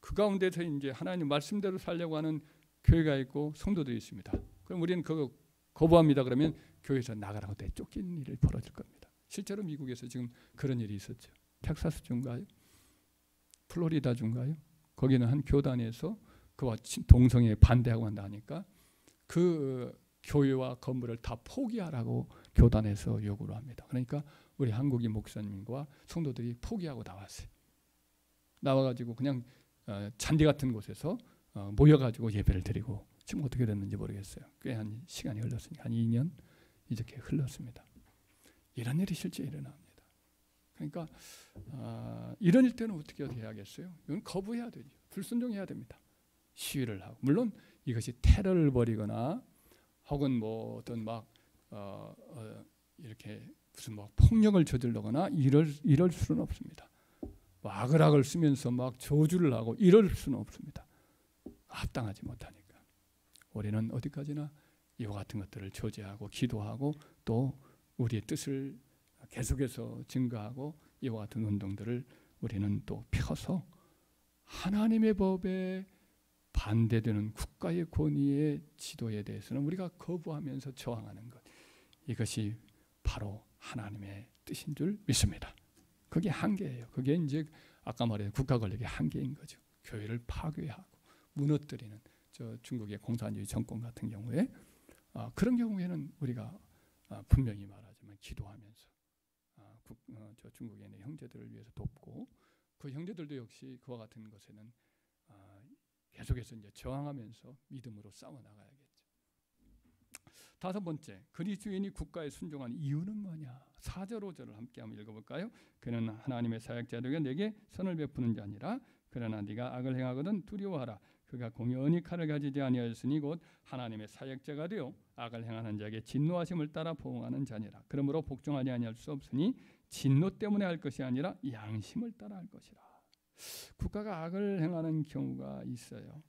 그 가운데서 이제 하나님 말씀대로 살려고 하는 교회가 있고 성도들이 있습니다. 그럼 우리는 그거 거부합니다. 그러면 교회에서 나가라고 돼 쫓기는 일이 벌어질 겁니다. 실제로 미국에서 지금 그런 일이 있었죠. 텍사스 주인가요? 플로리다 주인가요? 거기는 한 교단에서 그와 동성애에 반대하고 한다 하니까 그 교회와 건물을 다 포기하라고 교단에서 요구를 합니다. 그러니까 우리 한국인 목사님과 성도들이 포기하고 나왔어요. 나와가지고 그냥 잔디 같은 곳에서 모여가지고 예배를 드리고 지금 어떻게 됐는지 모르겠어요. 꽤 한 시간이 흘렀으니까 한 2년 이렇게 흘렀습니다. 이런 일이 실제 일어납니다. 그러니까 이런 일 때는 어떻게 해야겠어요? 이건 거부해야 되죠. 불순종해야 됩니다. 시위를 하고 물론 이것이 테러를 벌이거나 혹은 뭐 어떤 막 이렇게 무슨 뭐 폭력을 저질러거나 이럴 수는 없습니다. 뭐 악을 쓰면서 막 저주를 하고 이럴 수는 없습니다. 합당하지 못하니까 우리는 어디까지나 이와 같은 것들을 저지하고 기도하고 또 우리의 뜻을 계속해서 증거하고 이와 같은 운동들을 우리는 또 펴서 하나님의 법에 반대되는 국가의 권위의 지도에 대해서는 우리가 거부하면서 저항하는 것, 이것이 바로 하나님의 뜻인 줄 믿습니다. 그게 한계예요. 그게 이제 아까 말한 국가 권력의 한계인 거죠. 교회를 파괴하고 무너뜨리는 저 중국의 공산주의 정권 같은 경우에 그런 경우에는 우리가 분명히 말하지만 기도하면서 저 중국에 있는 형제들을 위해서 돕고 그 형제들도 역시 그와 같은 것에는 계속해서 이제 저항하면서 믿음으로 싸워 나가야겠죠. 다섯 번째, 그리스도인이 국가에 순종한 이유는 뭐냐? 4절 5절을 함께 한번 읽어볼까요? 그는 하나님의 사역자 되게 내게 선을 베푸는 자 아니라 그러나 네가 악을 행하거든 두려워하라. 그가 공연히 칼을 가지지 아니하였으니 곧 하나님의 사역자가 되어 악을 행하는 자에게 진노하심을 따라 보응하는 자니라. 그러므로 복종하지 아니할 수 없으니 진노 때문에 할 것이 아니라 양심을 따라 할 것이라. 국가가 악을 행하는 경우가 있어요.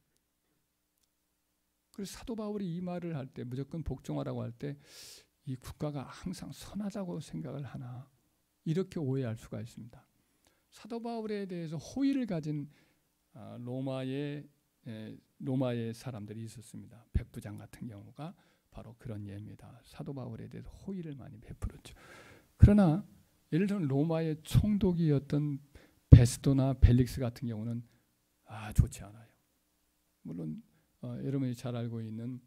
그래서 사도 바울이 이 말을 할 때 무조건 복종하라고 할 때 이 국가가 항상 선하다고 생각을 하나 이렇게 오해할 수가 있습니다. 사도 바울에 대해서 호의를 가진 로마의 사람들이 있었습니다. 백부장 같은 경우가 바로 그런 예입니다. 사도 바울에 대해서 호의를 많이 베풀었죠. 그러나 예를 들면 로마의 총독이었던 베스도나 벨릭스 같은 경우는 좋지 않아요. 물론 여러분이 잘 알고 있는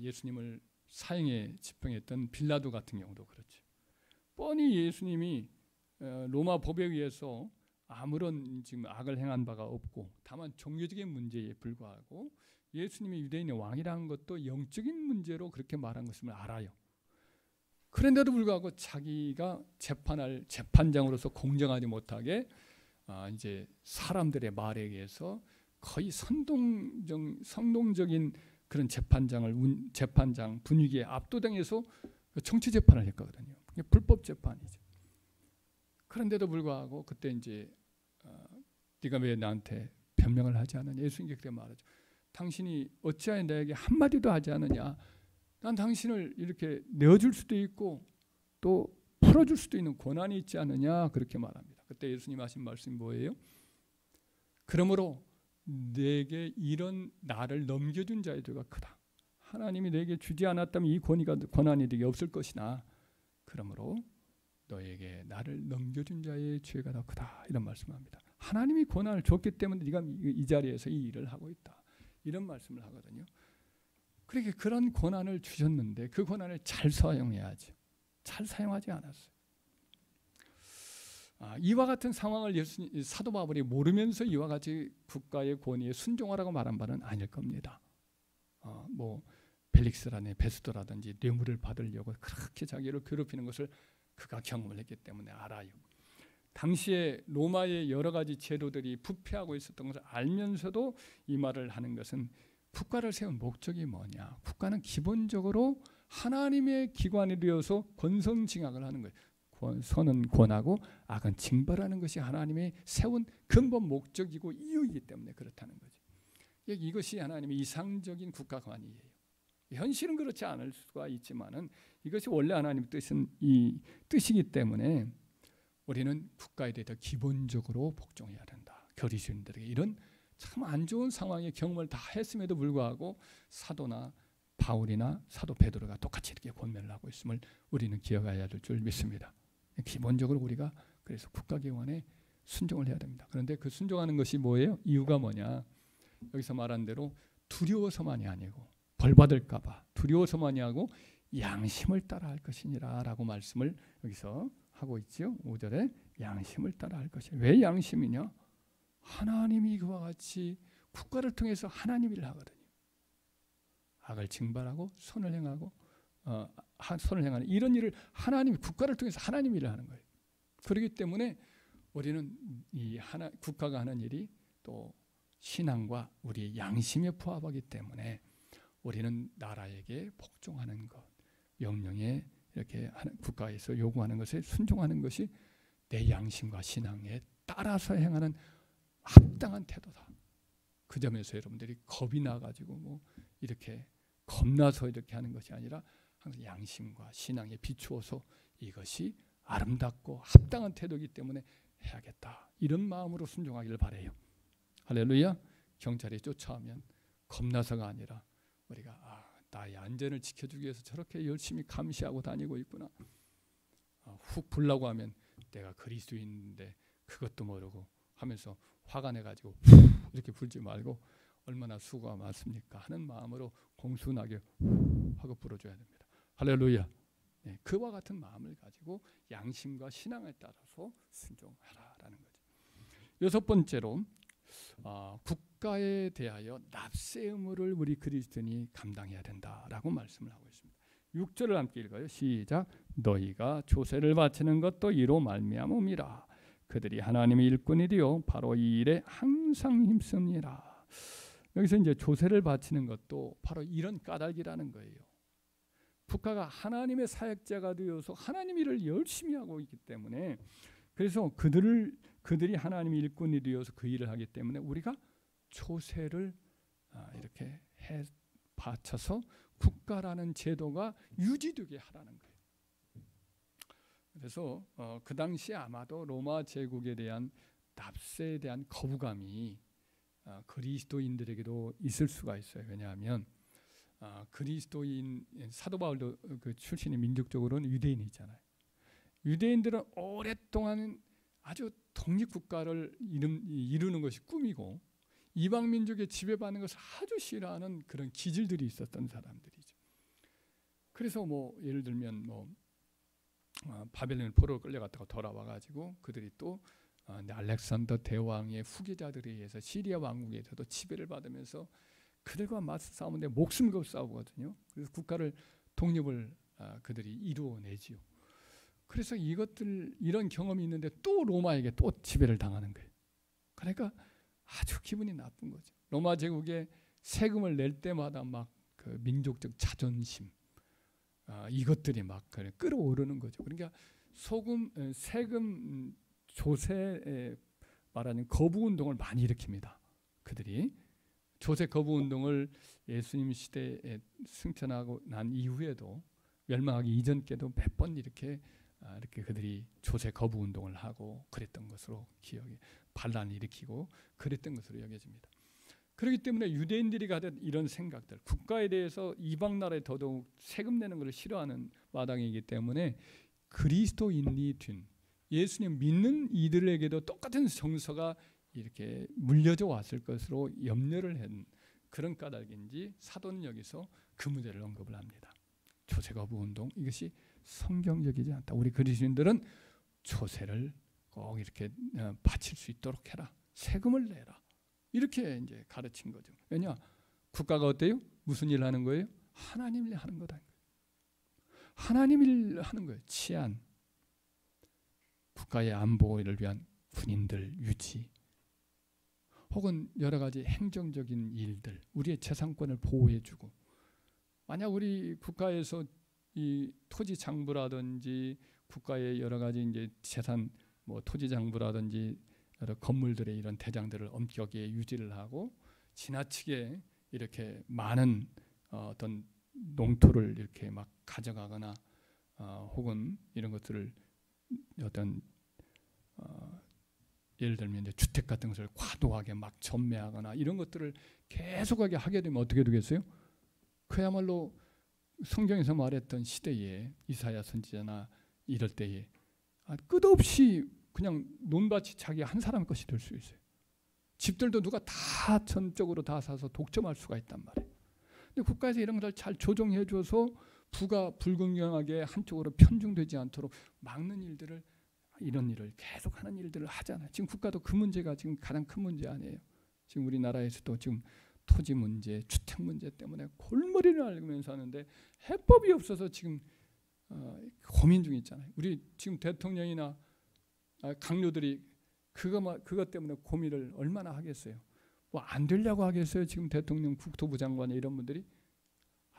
예수님을 사형에 집행했던 빌라도 같은 경우도 그렇죠. 뻔히 예수님이 로마 법에 의해서 아무런 지금 악을 행한 바가 없고 다만 종교적인 문제에 불과하고 예수님이 유대인의 왕이라는 것도 영적인 문제로 그렇게 말한 것을 알아요. 그런데도 불구하고 자기가 재판할 재판장으로서 공정하지 못하게 이제 사람들의 말에 의해서 거의 선동적인 그런 재판장 분위기에 압도당해서 정치 재판을 했거든요. 불법 재판이죠. 그런데도 불구하고 그때 이제 네가 왜 나한테 변명을 하지 않느냐? 예수님께 그렇게 말하죠. 당신이 어찌하여 나에게 한마디도 하지 않느냐? 난 당신을 이렇게 내어줄 수도 있고 또 풀어줄 수도 있는 권한이 있지 않느냐? 그렇게 말합니다. 그때 예수님 하신 말씀이 뭐예요? 그러므로 내게 이런 나를 넘겨준 자의 죄가 크다. 하나님이 내게 주지 않았다면 이 권한이 네게 없을 것이나 그러므로 너에게 나를 넘겨준 자의 죄가 더 크다. 이런 말씀합니다. 하나님이 권한을 줬기 때문에 네가 이 자리에서 이 일을 하고 있다. 이런 말씀을 하거든요. 그렇게 그런 권한을 주셨는데 그 권한을 잘 사용해야죠. 잘 사용하지 않았어요. 이와 같은 상황을 사도 바울이 모르면서 이와 같이 국가의 권위에 순종하라고 말한 바는 아닐 겁니다. 뭐 벨릭스라든지 베스도라든지 뇌물을 받으려고 그렇게 자기를 괴롭히는 것을 그가 경험을 했기 때문에 알아요. 당시에 로마의 여러 가지 제도들이 부패하고 있었던 것을 알면서도 이 말을 하는 것은 국가를 세운 목적이 뭐냐? 국가는 기본적으로 하나님의 기관이 되어서 권선징악을 하는 거예요. 선은 권하고 악은 징벌하는 것이 하나님이 세운 근본 목적이고 이유이기 때문에 그렇다는 거죠. 이것이 하나님의 이상적인 국가 관이에요. 현실은 그렇지 않을 수가 있지만은 이것이 원래 하나님의 뜻은 이 뜻이기 때문에 우리는 국가에 대해 기본적으로 복종해야 된다. 그리스도인들에게 이런 참 안 좋은 상황의 경험을 다 했음에도 불구하고 사도나 바울이나 사도 베드로가 똑같이 이렇게 권면을 하고 있음을 우리는 기억해야 될 줄 믿습니다. 기본적으로 우리가 그래서 국가기관에 순종을 해야 됩니다. 그런데 그 순종하는 것이 뭐예요? 이유가 뭐냐? 여기서 말한 대로 두려워서만이 아니고 벌 받을까 봐 두려워서만이 하고 양심을 따라할 것이니라 라고 말씀을 여기서 하고 있죠. 5절에 양심을 따라할 것이야. 왜 양심이냐? 하나님이 그와 같이 국가를 통해서 하나님 일을 하거든요. 악을 징발하고 선을 행하고 선을 행하는 이런 일을 하나님이 국가를 통해서 하나님 일을 하는 거예요. 그렇기 때문에 우리는 이 국가가 하는 일이 또 신앙과 우리의 양심에 부합하기 때문에 우리는 나라에게 복종하는 것, 명령에 이렇게 국가에서 요구하는 것에 순종하는 것이 내 양심과 신앙에 따라서 행하는 합당한 태도다. 그 점에서 여러분들이 겁이 나가지고 뭐 이렇게 겁나서 이렇게 하는 것이 아니라 항상 양심과 신앙에 비추어서 이것이 아름답고 합당한 태도이기 때문에 해야겠다. 이런 마음으로 순종하기를 바라요. 할렐루야. 경찰이 쫓아오면 겁나서가 아니라 우리가 나의 안전을 지켜주기 위해서 저렇게 열심히 감시하고 다니고 있구나. 훅 불라고 하면 내가 그리스도인인데 그것도 모르고 하면서 화가 내가지고 이렇게 불지 말고 얼마나 수고가 많습니까 하는 마음으로 공손하게 하고 불어줘야 됩니다. 할렐루야. 네, 그와 같은 마음을 가지고 양심과 신앙에 따라서 순종하라라는 거죠. 여섯 번째로 국가에 대하여 납세 의무를 우리 그리스도인이 감당해야 된다라고 말씀을 하고 있습니다. 6절을 함께 읽어요. 시작. 너희가 조세를 바치는 것도 이로 말미암음이라. 그들이 하나님의 일꾼이 되어 바로 이 일에 항상 힘씁니다. 여기서 이제 조세를 바치는 것도 바로 이런 까닭이라는 거예요. 국가가 하나님의 사역자가 되어서 하나님 일을 열심히 하고 있기 때문에 그래서 그들이 하나님의 일꾼이 되어서 그 일을 하기 때문에 우리가 조세를 이렇게 바쳐서 국가라는 제도가 유지되게 하라는 거예요. 그래서 그 당시에 아마도 로마 제국에 대한 납세에 대한 거부감이 그리스도인들에게도 있을 수가 있어요. 왜냐하면 그리스도인 사도 바울도 그 출신이 민족적으로는 유대인이잖아요. 유대인들은 오랫동안 아주 독립국가를 이루는 것이 꿈이고 이방 민족의 지배받는 것을 아주 싫어하는 그런 기질들이 있었던 사람들이죠. 그래서 뭐 예를 들면 바벨론 포로로 끌려갔다가 돌아와가지고 그들이 또 알렉산더 대왕의 후계자들에 의해서 시리아 왕국에서도 지배를 받으면서 그들과 맞서 싸우는데 목숨 걸고 싸우거든요. 그래서 국가를 독립을 그들이 이루어내지요. 그래서 이런 경험이 있는데 또 로마에게 또 지배를 당하는 거예요. 그러니까 아주 기분이 나쁜 거죠. 로마 제국에 세금을 낼 때마다 막 그 민족적 자존심 이것들이 막 끌어오르는 거죠. 그러니까 세금 조세 말하는 거부 운동을 많이 일으킵니다. 그들이 조세 거부 운동을 예수님 시대에 승천하고 난 이후에도 멸망하기 이전께도 몇 번 이렇게 그들이 조세 거부 운동을 하고 그랬던 것으로 기억이 반란을 일으키고 그랬던 것으로 여겨집니다. 그렇기 때문에 유대인들이 가진 이런 생각들, 국가에 대해서 이방 나라에 더더욱 세금 내는 것을 싫어하는 마당이기 때문에 그리스도인이 된 예수님 믿는 이들에게도 똑같은 정서가 이렇게 물려져 왔을 것으로 염려를 한 그런 까닭인지 사도는 여기서 그 문제를 언급을 합니다. 조세 거부 운동 이것이 성경적이지 않다. 우리 그리스도인들은 조세를 꼭 이렇게 바칠 수 있도록 해라. 세금을 내라. 이렇게 이제 가르친 거죠. 왜냐? 국가가 어때요? 무슨 일 하는 거예요? 하나님 일 하는 거다. 하나님 일 하는 거예요. 치안, 국가의 안보를 위한 군인들 유지, 혹은 여러 가지 행정적인 일들, 우리의 재산권을 보호해주고. 만약 우리 국가에서 이 토지 장부라든지 국가의 여러 가지 이제 재산, 토지 장부라든지 여러 건물들의 이런 대장들을 엄격히 유지를 하고 지나치게 이렇게 많은 어떤 농토를 이렇게 막 가져가거나 혹은 이런 것들을 어떤 예를 들면 이제 주택 같은 것을 과도하게 막 전매하거나 이런 것들을 계속하게 하게 되면 어떻게 되겠어요? 그야말로 성경에서 말했던 시대에 이사야 선지자나 이럴 때에 끝없이 그냥 논밭이 자기 한 사람 것이 될 수 있어요. 집들도 누가 다 전적으로 다 사서 독점할 수가 있단 말이에요. 근데 국가에서 이런 걸 잘 조정해 줘서 부가 불공정하게 한쪽으로 편중되지 않도록 막는 일들을 이런 일을 계속하는 일들을 하잖아요. 지금 국가도 그 문제가 지금 가장 큰 문제 아니에요. 지금 우리나라에서도 지금 토지 문제, 주택 문제 때문에 골머리를 앓으면서 하는데 해법이 없어서 지금 고민 중에 있잖아요. 우리 지금 대통령이나 강요들이 그것 때문에 고민을 얼마나 하겠어요. 뭐 안 되려고 하겠어요. 지금 대통령, 국토부 장관 이런 분들이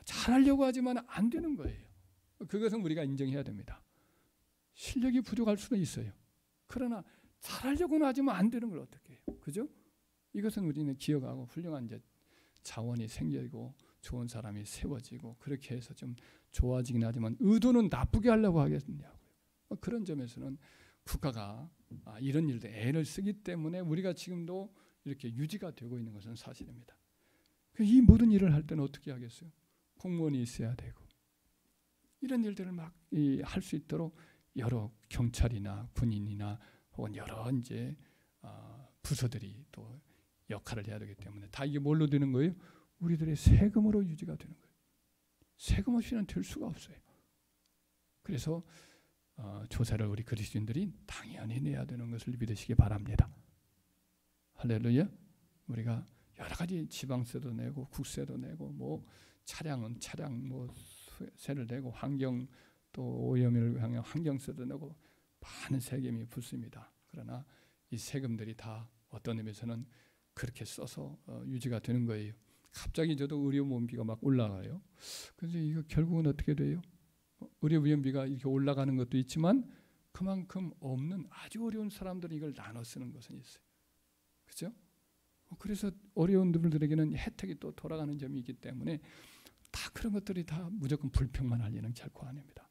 잘하려고 하지만 안 되는 거예요. 그것은 우리가 인정해야 됩니다. 실력이 부족할 수는 있어요. 그러나 잘하려고는 하지만 안 되는 걸 어떻게 해요? 그죠? 이것은 우리는 기억하고 훌륭한 이제 자원이 생기고 좋은 사람이 세워지고 그렇게 해서 좀 좋아지긴 하지만 의도는 나쁘게 하려고 하겠냐고요. 그런 점에서는 국가가 이런 일도 애를 쓰기 때문에 우리가 지금도 이렇게 유지가 되고 있는 것은 사실입니다. 이 모든 일을 할 때는 어떻게 하겠어요? 공무원이 있어야 되고 이런 일들을 막 할 수 있도록 여러 경찰이나 군인이나 혹은 여러 이제 부서들이 또 역할을 해야 되기 때문에 다 이게 뭘로 되는 거예요? 우리들의 세금으로 유지가 되는 거예요. 세금 없이는 될 수가 없어요. 그래서 조세를 우리 그리스도인들이 당연히 내야 되는 것을 믿으시기 바랍니다. 할렐루야. 우리가 여러 가지 지방세도 내고 국세도 내고 뭐 차량은 차량 뭐 세를 내고 환경 또 오염을 향한 환경세도 내고 많은 세금이 붙습니다. 그러나 이 세금들이 다 어떤 의미에서는 그렇게 써서 유지가 되는 거예요. 갑자기 저도 의료보험비가 막 올라가요. 그래서 이거 결국은 어떻게 돼요? 의료보험비가 이렇게 올라가는 것도 있지만 그만큼 없는 아주 어려운 사람들이 이걸 나눠 쓰는 것은 있어요. 그렇죠? 그래서 어려운 분들에게는 혜택이 또 돌아가는 점이 있기 때문에 다 그런 것들이 다 무조건 불평만 할 일은 결코 아닙니다.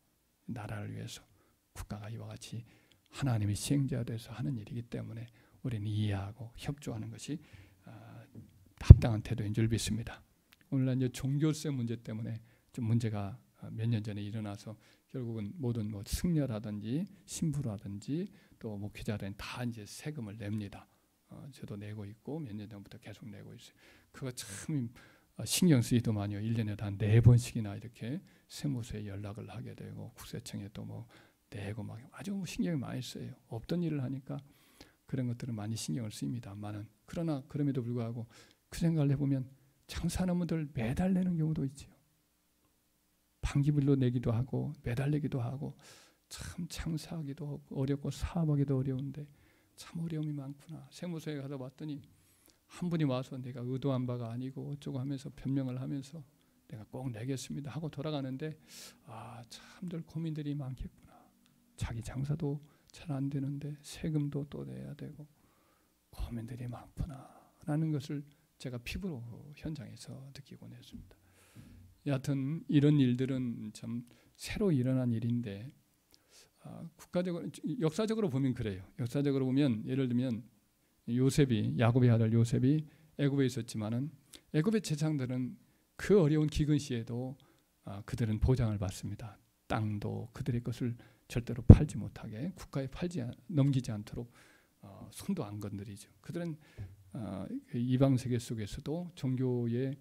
나라를 위해서 국가가 이와 같이 하나님의 시행자가 돼서 하는 일이기 때문에 우리는 이해하고 협조하는 것이 합당한 태도인 줄 믿습니다. 오늘날 이제 종교세 문제 때문에 좀 문제가 몇 년 전에 일어나서 결국은 모든 뭐 승려라든지 신부라든지 또 목회자들은 다 이제 세금을 냅니다. 저도 내고 있고 몇 년 전부터 계속 내고 있어요. 그거 참 신경 쓰이더만요. 1년에 한 4번씩이나 이렇게 세무서에 연락을 하게 되고 국세청에 또 뭐 내고 막 아주 신경이 많이 써요. 없던 일을 하니까 그런 것들은 많이 신경을 쓰입니다만은 그러나 그럼에도 불구하고 그 생각을 해보면 장사하는 분들 매달 내는 경우도 있죠. 반기별로 내기도 하고 매달 내기도 하고 참 장사하기도 어렵고 사업하기도 어려운데 참 어려움이 많구나. 세무서에 가서 봤더니 한 분이 와서 내가 의도한 바가 아니고 어쩌고 하면서 변명을 하면서 내가 꼭 내겠습니다 하고 돌아가는데 참들 고민들이 많겠구나. 자기 장사도 잘 안 되는데 세금도 또 내야 되고 고민들이 많구나 라는 것을 제가 피부로 현장에서 느끼곤 했습니다. 여하튼 이런 일들은 참 새로 일어난 일인데 국가적으로 역사적으로 보면 그래요. 역사적으로 보면 예를 들면 요셉이 야곱의 아들 요셉이 애굽에 있었지만은 애굽의 제사장들은 그 어려운 기근 시에도 그들은 보장을 받습니다. 땅도 그들의 것을 절대로 팔지 못하게 국가에 넘기지 않도록 손도 안 건드리죠. 그들은 이방 세계 속에서도 종교의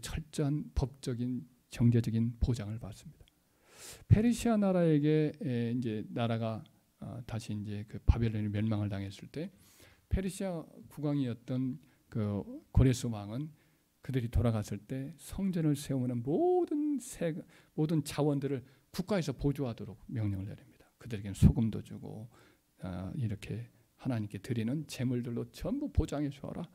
철저한 법적인 경제적인 보장을 받습니다. 페르시아 나라에게 이제 나라가 다시 이제 그 바벨론이 멸망을 당했을 때 페르시아 국왕이었던 그 고레스 왕은 그들이 돌아갔을 때 성전을 세우는 모든 자원들을 국가에서 보조하도록 명령을 내립니다. 그들에게는 소금도 주고 이렇게 하나님께 드리는 제물들로 전부 보장해 줘라.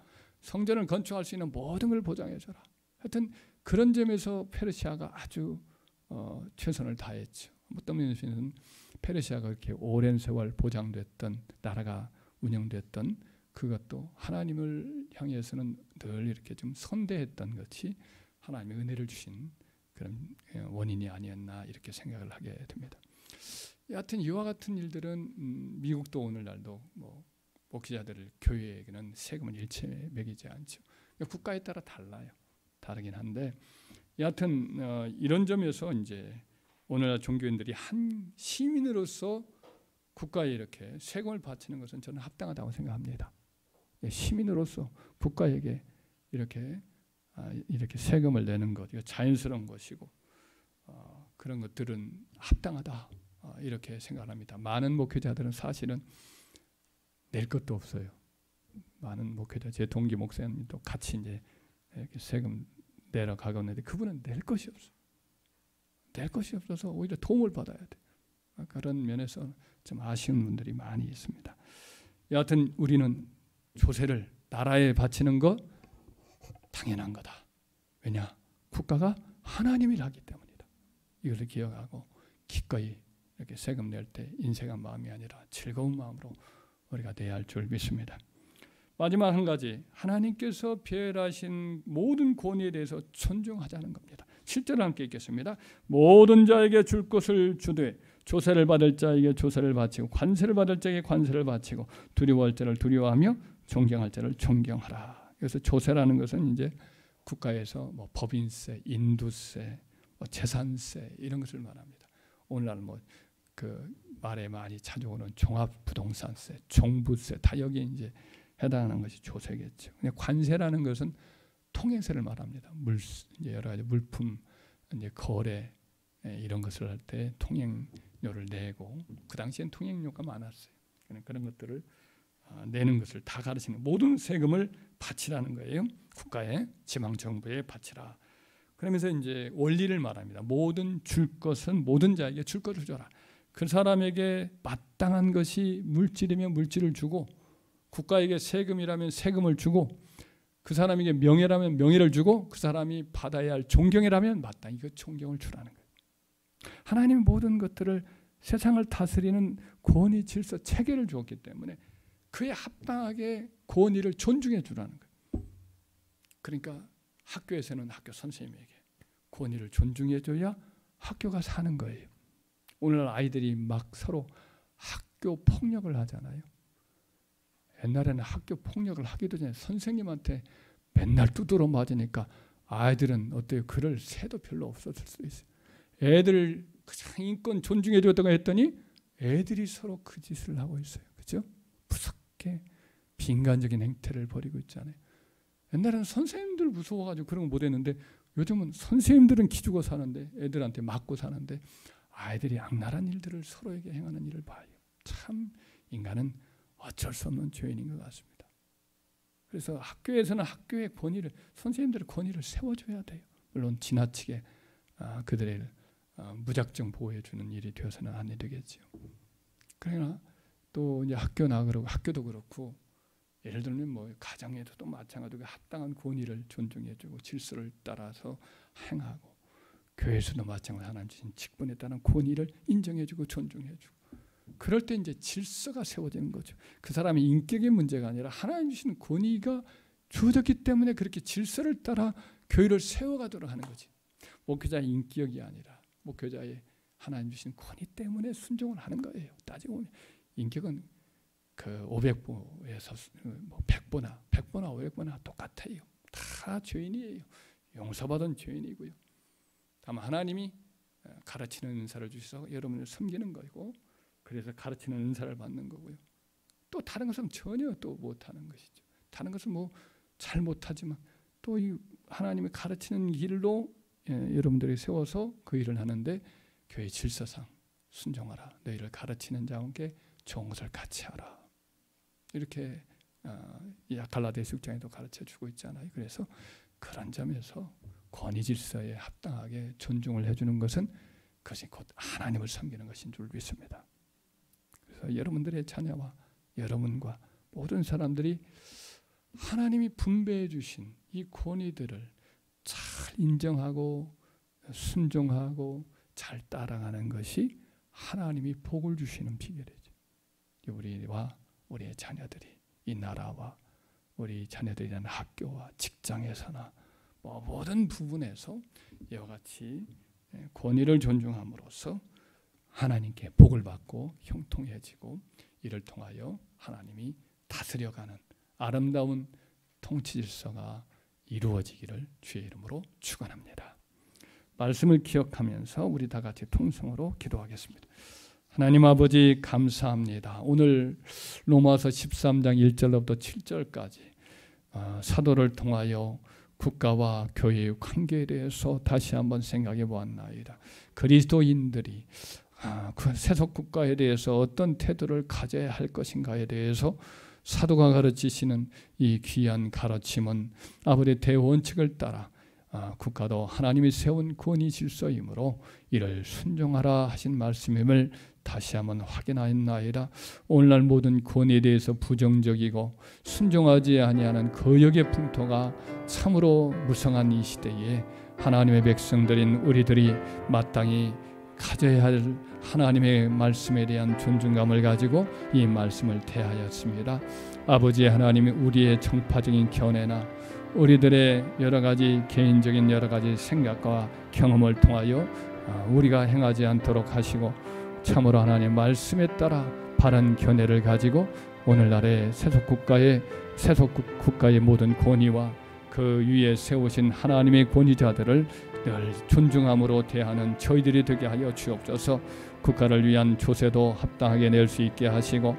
성전을 건축할 수 있는 모든 걸 보장해 줘라. 하여튼 그런 점에서 페르시아가 아주 최선을 다했죠. 어떤 면에서는 페르시아가 그렇게 오랜 세월 보장됐던 나라가 운영됐던 그것도 하나님을 향해서는 늘 이렇게 좀 선대했던 것이 하나님의 은혜를 주신 그런 원인이 아니었나 이렇게 생각을 하게 됩니다. 여하튼 이와 같은 일들은 미국도 오늘날도 뭐 목회자들 교회에게는 세금은 일체 매기지 않죠. 국가에 따라 다르긴 한데 여하튼 이런 점에서 이제 오늘날 종교인들이 한 시민으로서 국가에 이렇게 세금을 바치는 것은 저는 합당하다고 생각합니다. 시민으로서 국가에게 이렇게 세금을 내는 것, 이거 자연스러운 것이고 그런 것들은 합당하다 이렇게 생각합니다. 많은 목회자들은 사실은 낼 것도 없어요. 많은 목회자, 제 동기 목사님도 같이 이제 이렇게 세금 내러 가거든데 그분은 낼 것이 없어요. 낼 것이 없어서 오히려 도움을 받아야 돼요. 그런 면에서 좀 아쉬운 분들이 많이 있습니다. 여하튼 우리는 조세를 나라에 바치는 것 당연한 거다. 왜냐? 국가가 하나님이 하기 때문이다. 이것을 기억하고 기꺼이 이렇게 세금 낼 때 인색한 마음이 아니라 즐거운 마음으로 우리가 돼야 할 줄 믿습니다. 마지막 한 가지, 하나님께서 배열하신 모든 권위에 대해서 존중하자는 겁니다. 7절을 함께 읽겠습니다. 모든 자에게 줄 것을 주되 조세를 받을 자에게 조세를 바치고 관세를 받을 자에게 관세를 바치고 두려워할 자를 두려워하며 존경할 자를 존경하라. 그래서 조세라는 것은 이제 국가에서 뭐 법인세, 인두세, 뭐 재산세 이런 것을 말합니다. 오늘날 뭐 그 말에 많이 찾아오는 종합부동산세, 종부세 다 여기에 이제 해당하는 것이 조세겠죠. 근데 관세라는 것은 통행세를 말합니다. 이제 여러 가지 물품 이제 거래 이런 것을 할 때 통행료를 내고 그 당시엔 통행료가 많았어요. 그런 것들을 내는 것을 다 가르치는 모든 세금을 바치라는 거예요. 국가에 지방 정부에 바치라. 그러면서 이제 원리를 말합니다. 모든 줄 것은 모든 자에게 줄 것을 줘라. 그 사람에게 마땅한 것이 물질이면 물질을 주고 국가에게 세금이라면 세금을 주고 그 사람에게 명예라면 명예를 주고 그 사람이 받아야 할 존경이라면 마땅히 그 존경을 주라는 거예요. 하나님은 모든 것들을 세상을 다스리는 권위, 질서, 체계를 주었기 때문에 그에 합당하게 권위를 존중해 주라는 거예요. 그러니까 학교에서는 학교 선생님에게 권위를 존중해 줘야 학교가 사는 거예요. 오늘 아이들이 막 서로 학교 폭력을 하잖아요. 옛날에는 학교 폭력을 하기도 전에 선생님한테 맨날 두드러 맞으니까 아이들은 어때요? 그럴 새도 별로 없었을 수도 있어요. 애들 그냥 인권 존중해 줬다고 했더니 애들이 서로 그 짓을 하고 있어요. 그죠? 무섭게 빈간적인 행태를 벌이고 있잖아요. 옛날에는 선생님들 무서워가지고 그런 거 못했는데 요즘은 선생님들은 기죽어 사는데 애들한테 맞고 사는데 아이들이 악랄한 일들을 서로에게 행하는 일을 봐요. 참 인간은 어쩔 수 없는 죄인인 것 같습니다. 그래서 학교에서는 학교의 권위를 선생님들의 권위를 세워줘야 돼요. 물론 지나치게 그들의 무작정 보호해 주는 일이 되어서는 안 되겠지요. 그러나 또 이제 학교도 그렇고 예를 들면 뭐 가정에도 또 마찬가지로 합당한 권위를 존중해주고 질서를 따라서 행하고 교회에서도 마찬가지로 하나님 주신 직분에 따른 권위를 인정해주고 존중해주고 그럴 때 이제 질서가 세워지는 거죠. 그 사람의 인격의 문제가 아니라 하나님 주신 권위가 주어졌기 때문에 그렇게 질서를 따라 교회를 세워가도록 하는 거지. 목회자의 인격이 아니라 목회자의 하나님 주신 권위 때문에 순종을 하는 거예요. 따지고 보면 인격은 그 500보에서 뭐 100보나 500보나 똑같아요. 다 죄인이에요. 용서받은 죄인이고요. 다만 하나님이 가르치는 은사를 주셔서 여러분을 섬기는 거고 그래서 가르치는 은사를 받는 거고요. 또 다른 것은 전혀 또 못하는 것이죠. 다른 것은 뭐 잘 못하지만 또 이 하나님이 가르치는 길로 여러분들이 세워서 그 일을 하는데 교회 질서상 순종하라. 너희를 가르치는 자와 함께 좋은 것을 같이 하라. 이렇게 갈라디아서 6장에도 가르쳐주고 있잖아요. 그래서 그런 점에서 권위 질서에 합당하게 존중을 해주는 것은 그것이 곧 하나님을 섬기는 것인 줄 믿습니다. 그래서 여러분들의 자녀와 여러분과 모든 사람들이 하나님이 분배해 주신 이 권위들을 잘 인정하고 순종하고 잘 따라가는 것이 하나님이 복을 주시는 비결이죠. 우리와 우리의 자녀들이 이 나라와 우리 자녀들이라는 학교와 직장에서나 모든 부분에서 이와 같이 권위를 존중함으로써 하나님께 복을 받고 형통해지고 이를 통하여 하나님이 다스려가는 아름다운 통치 질서가 이루어지기를 주의 이름으로 축원합니다. 말씀을 기억하면서 우리 다 같이 통성으로 기도하겠습니다. 하나님 아버지 감사합니다. 오늘 로마서 13장 1절부터 7절까지 사도를 통하여 국가와 교회의 관계에 대해서 다시 한번 생각해 보았나이다. 그리스도인들이 그 세속 국가에 대해서 어떤 태도를 가져야 할 것인가에 대해서 사도가 가르치시는 이 귀한 가르침은 아버지의 대원칙을 따라 국가도 하나님이 세운 권위 질서이므로 이를 순종하라 하신 말씀임을 다시 한번 확인하였나이다. 오늘날 모든 권위에 대해서 부정적이고 순종하지 아니하는 거역의 풍토가 참으로 무성한 이 시대에 하나님의 백성들인 우리들이 마땅히 가져야 할 하나님의 말씀에 대한 존중감을 가지고 이 말씀을 대하였습니다. 아버지 하나님이 우리의 정파적인 견해나 우리들의 여러 가지 개인적인 여러 가지 생각과 경험을 통하여 우리가 행하지 않도록 하시고 참으로 하나님의 말씀에 따라 바른 견해를 가지고 오늘날의 세속 국가의 모든 권위와 그 위에 세우신 하나님의 권위자들을 늘 존중함으로 대하는 저희들이 되게 하여 주옵소서. 국가를 위한 조세도 합당하게 낼 수 있게 하시고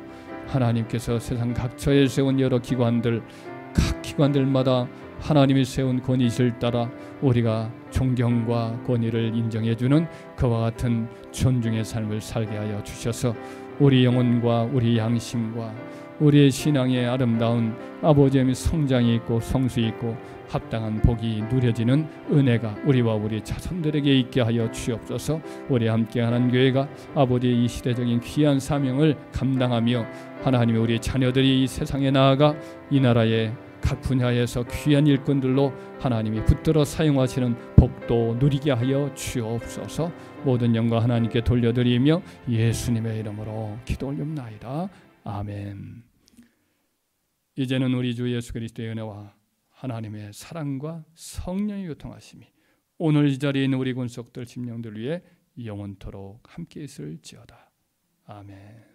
하나님께서 세상 각처에 세운 여러 기관들 각 기관들마다 하나님이 세운 권위를 따라 우리가 존경과 권위를 인정해주는 그와 같은 존중의 삶을 살게 하여 주셔서 우리 영혼과 우리 양심과 우리의 신앙의 아름다운 아버지의 성장이 있고 성수 있고 합당한 복이 누려지는 은혜가 우리와 우리 자손들에게 있게 하여 주옵소서. 우리 함께하는 교회가 아버지의 이 시대적인 귀한 사명을 감당하며 하나님의 우리 자녀들이 이 세상에 나아가 이 나라의 각 분야에서 귀한 일꾼들로 하나님이 붙들어 사용하시는 복도 누리게 하여 주옵소서. 모든 영광 하나님께 돌려드리며 예수님의 이름으로 기도 올립나이다. 아멘. 이제는 우리 주 예수 그리스도의 은혜와 하나님의 사랑과 성령의 교통하심이 오늘 이 자리에 있는 우리 군속들 심령들 위해 영원토록 함께 있을지어다. 아멘.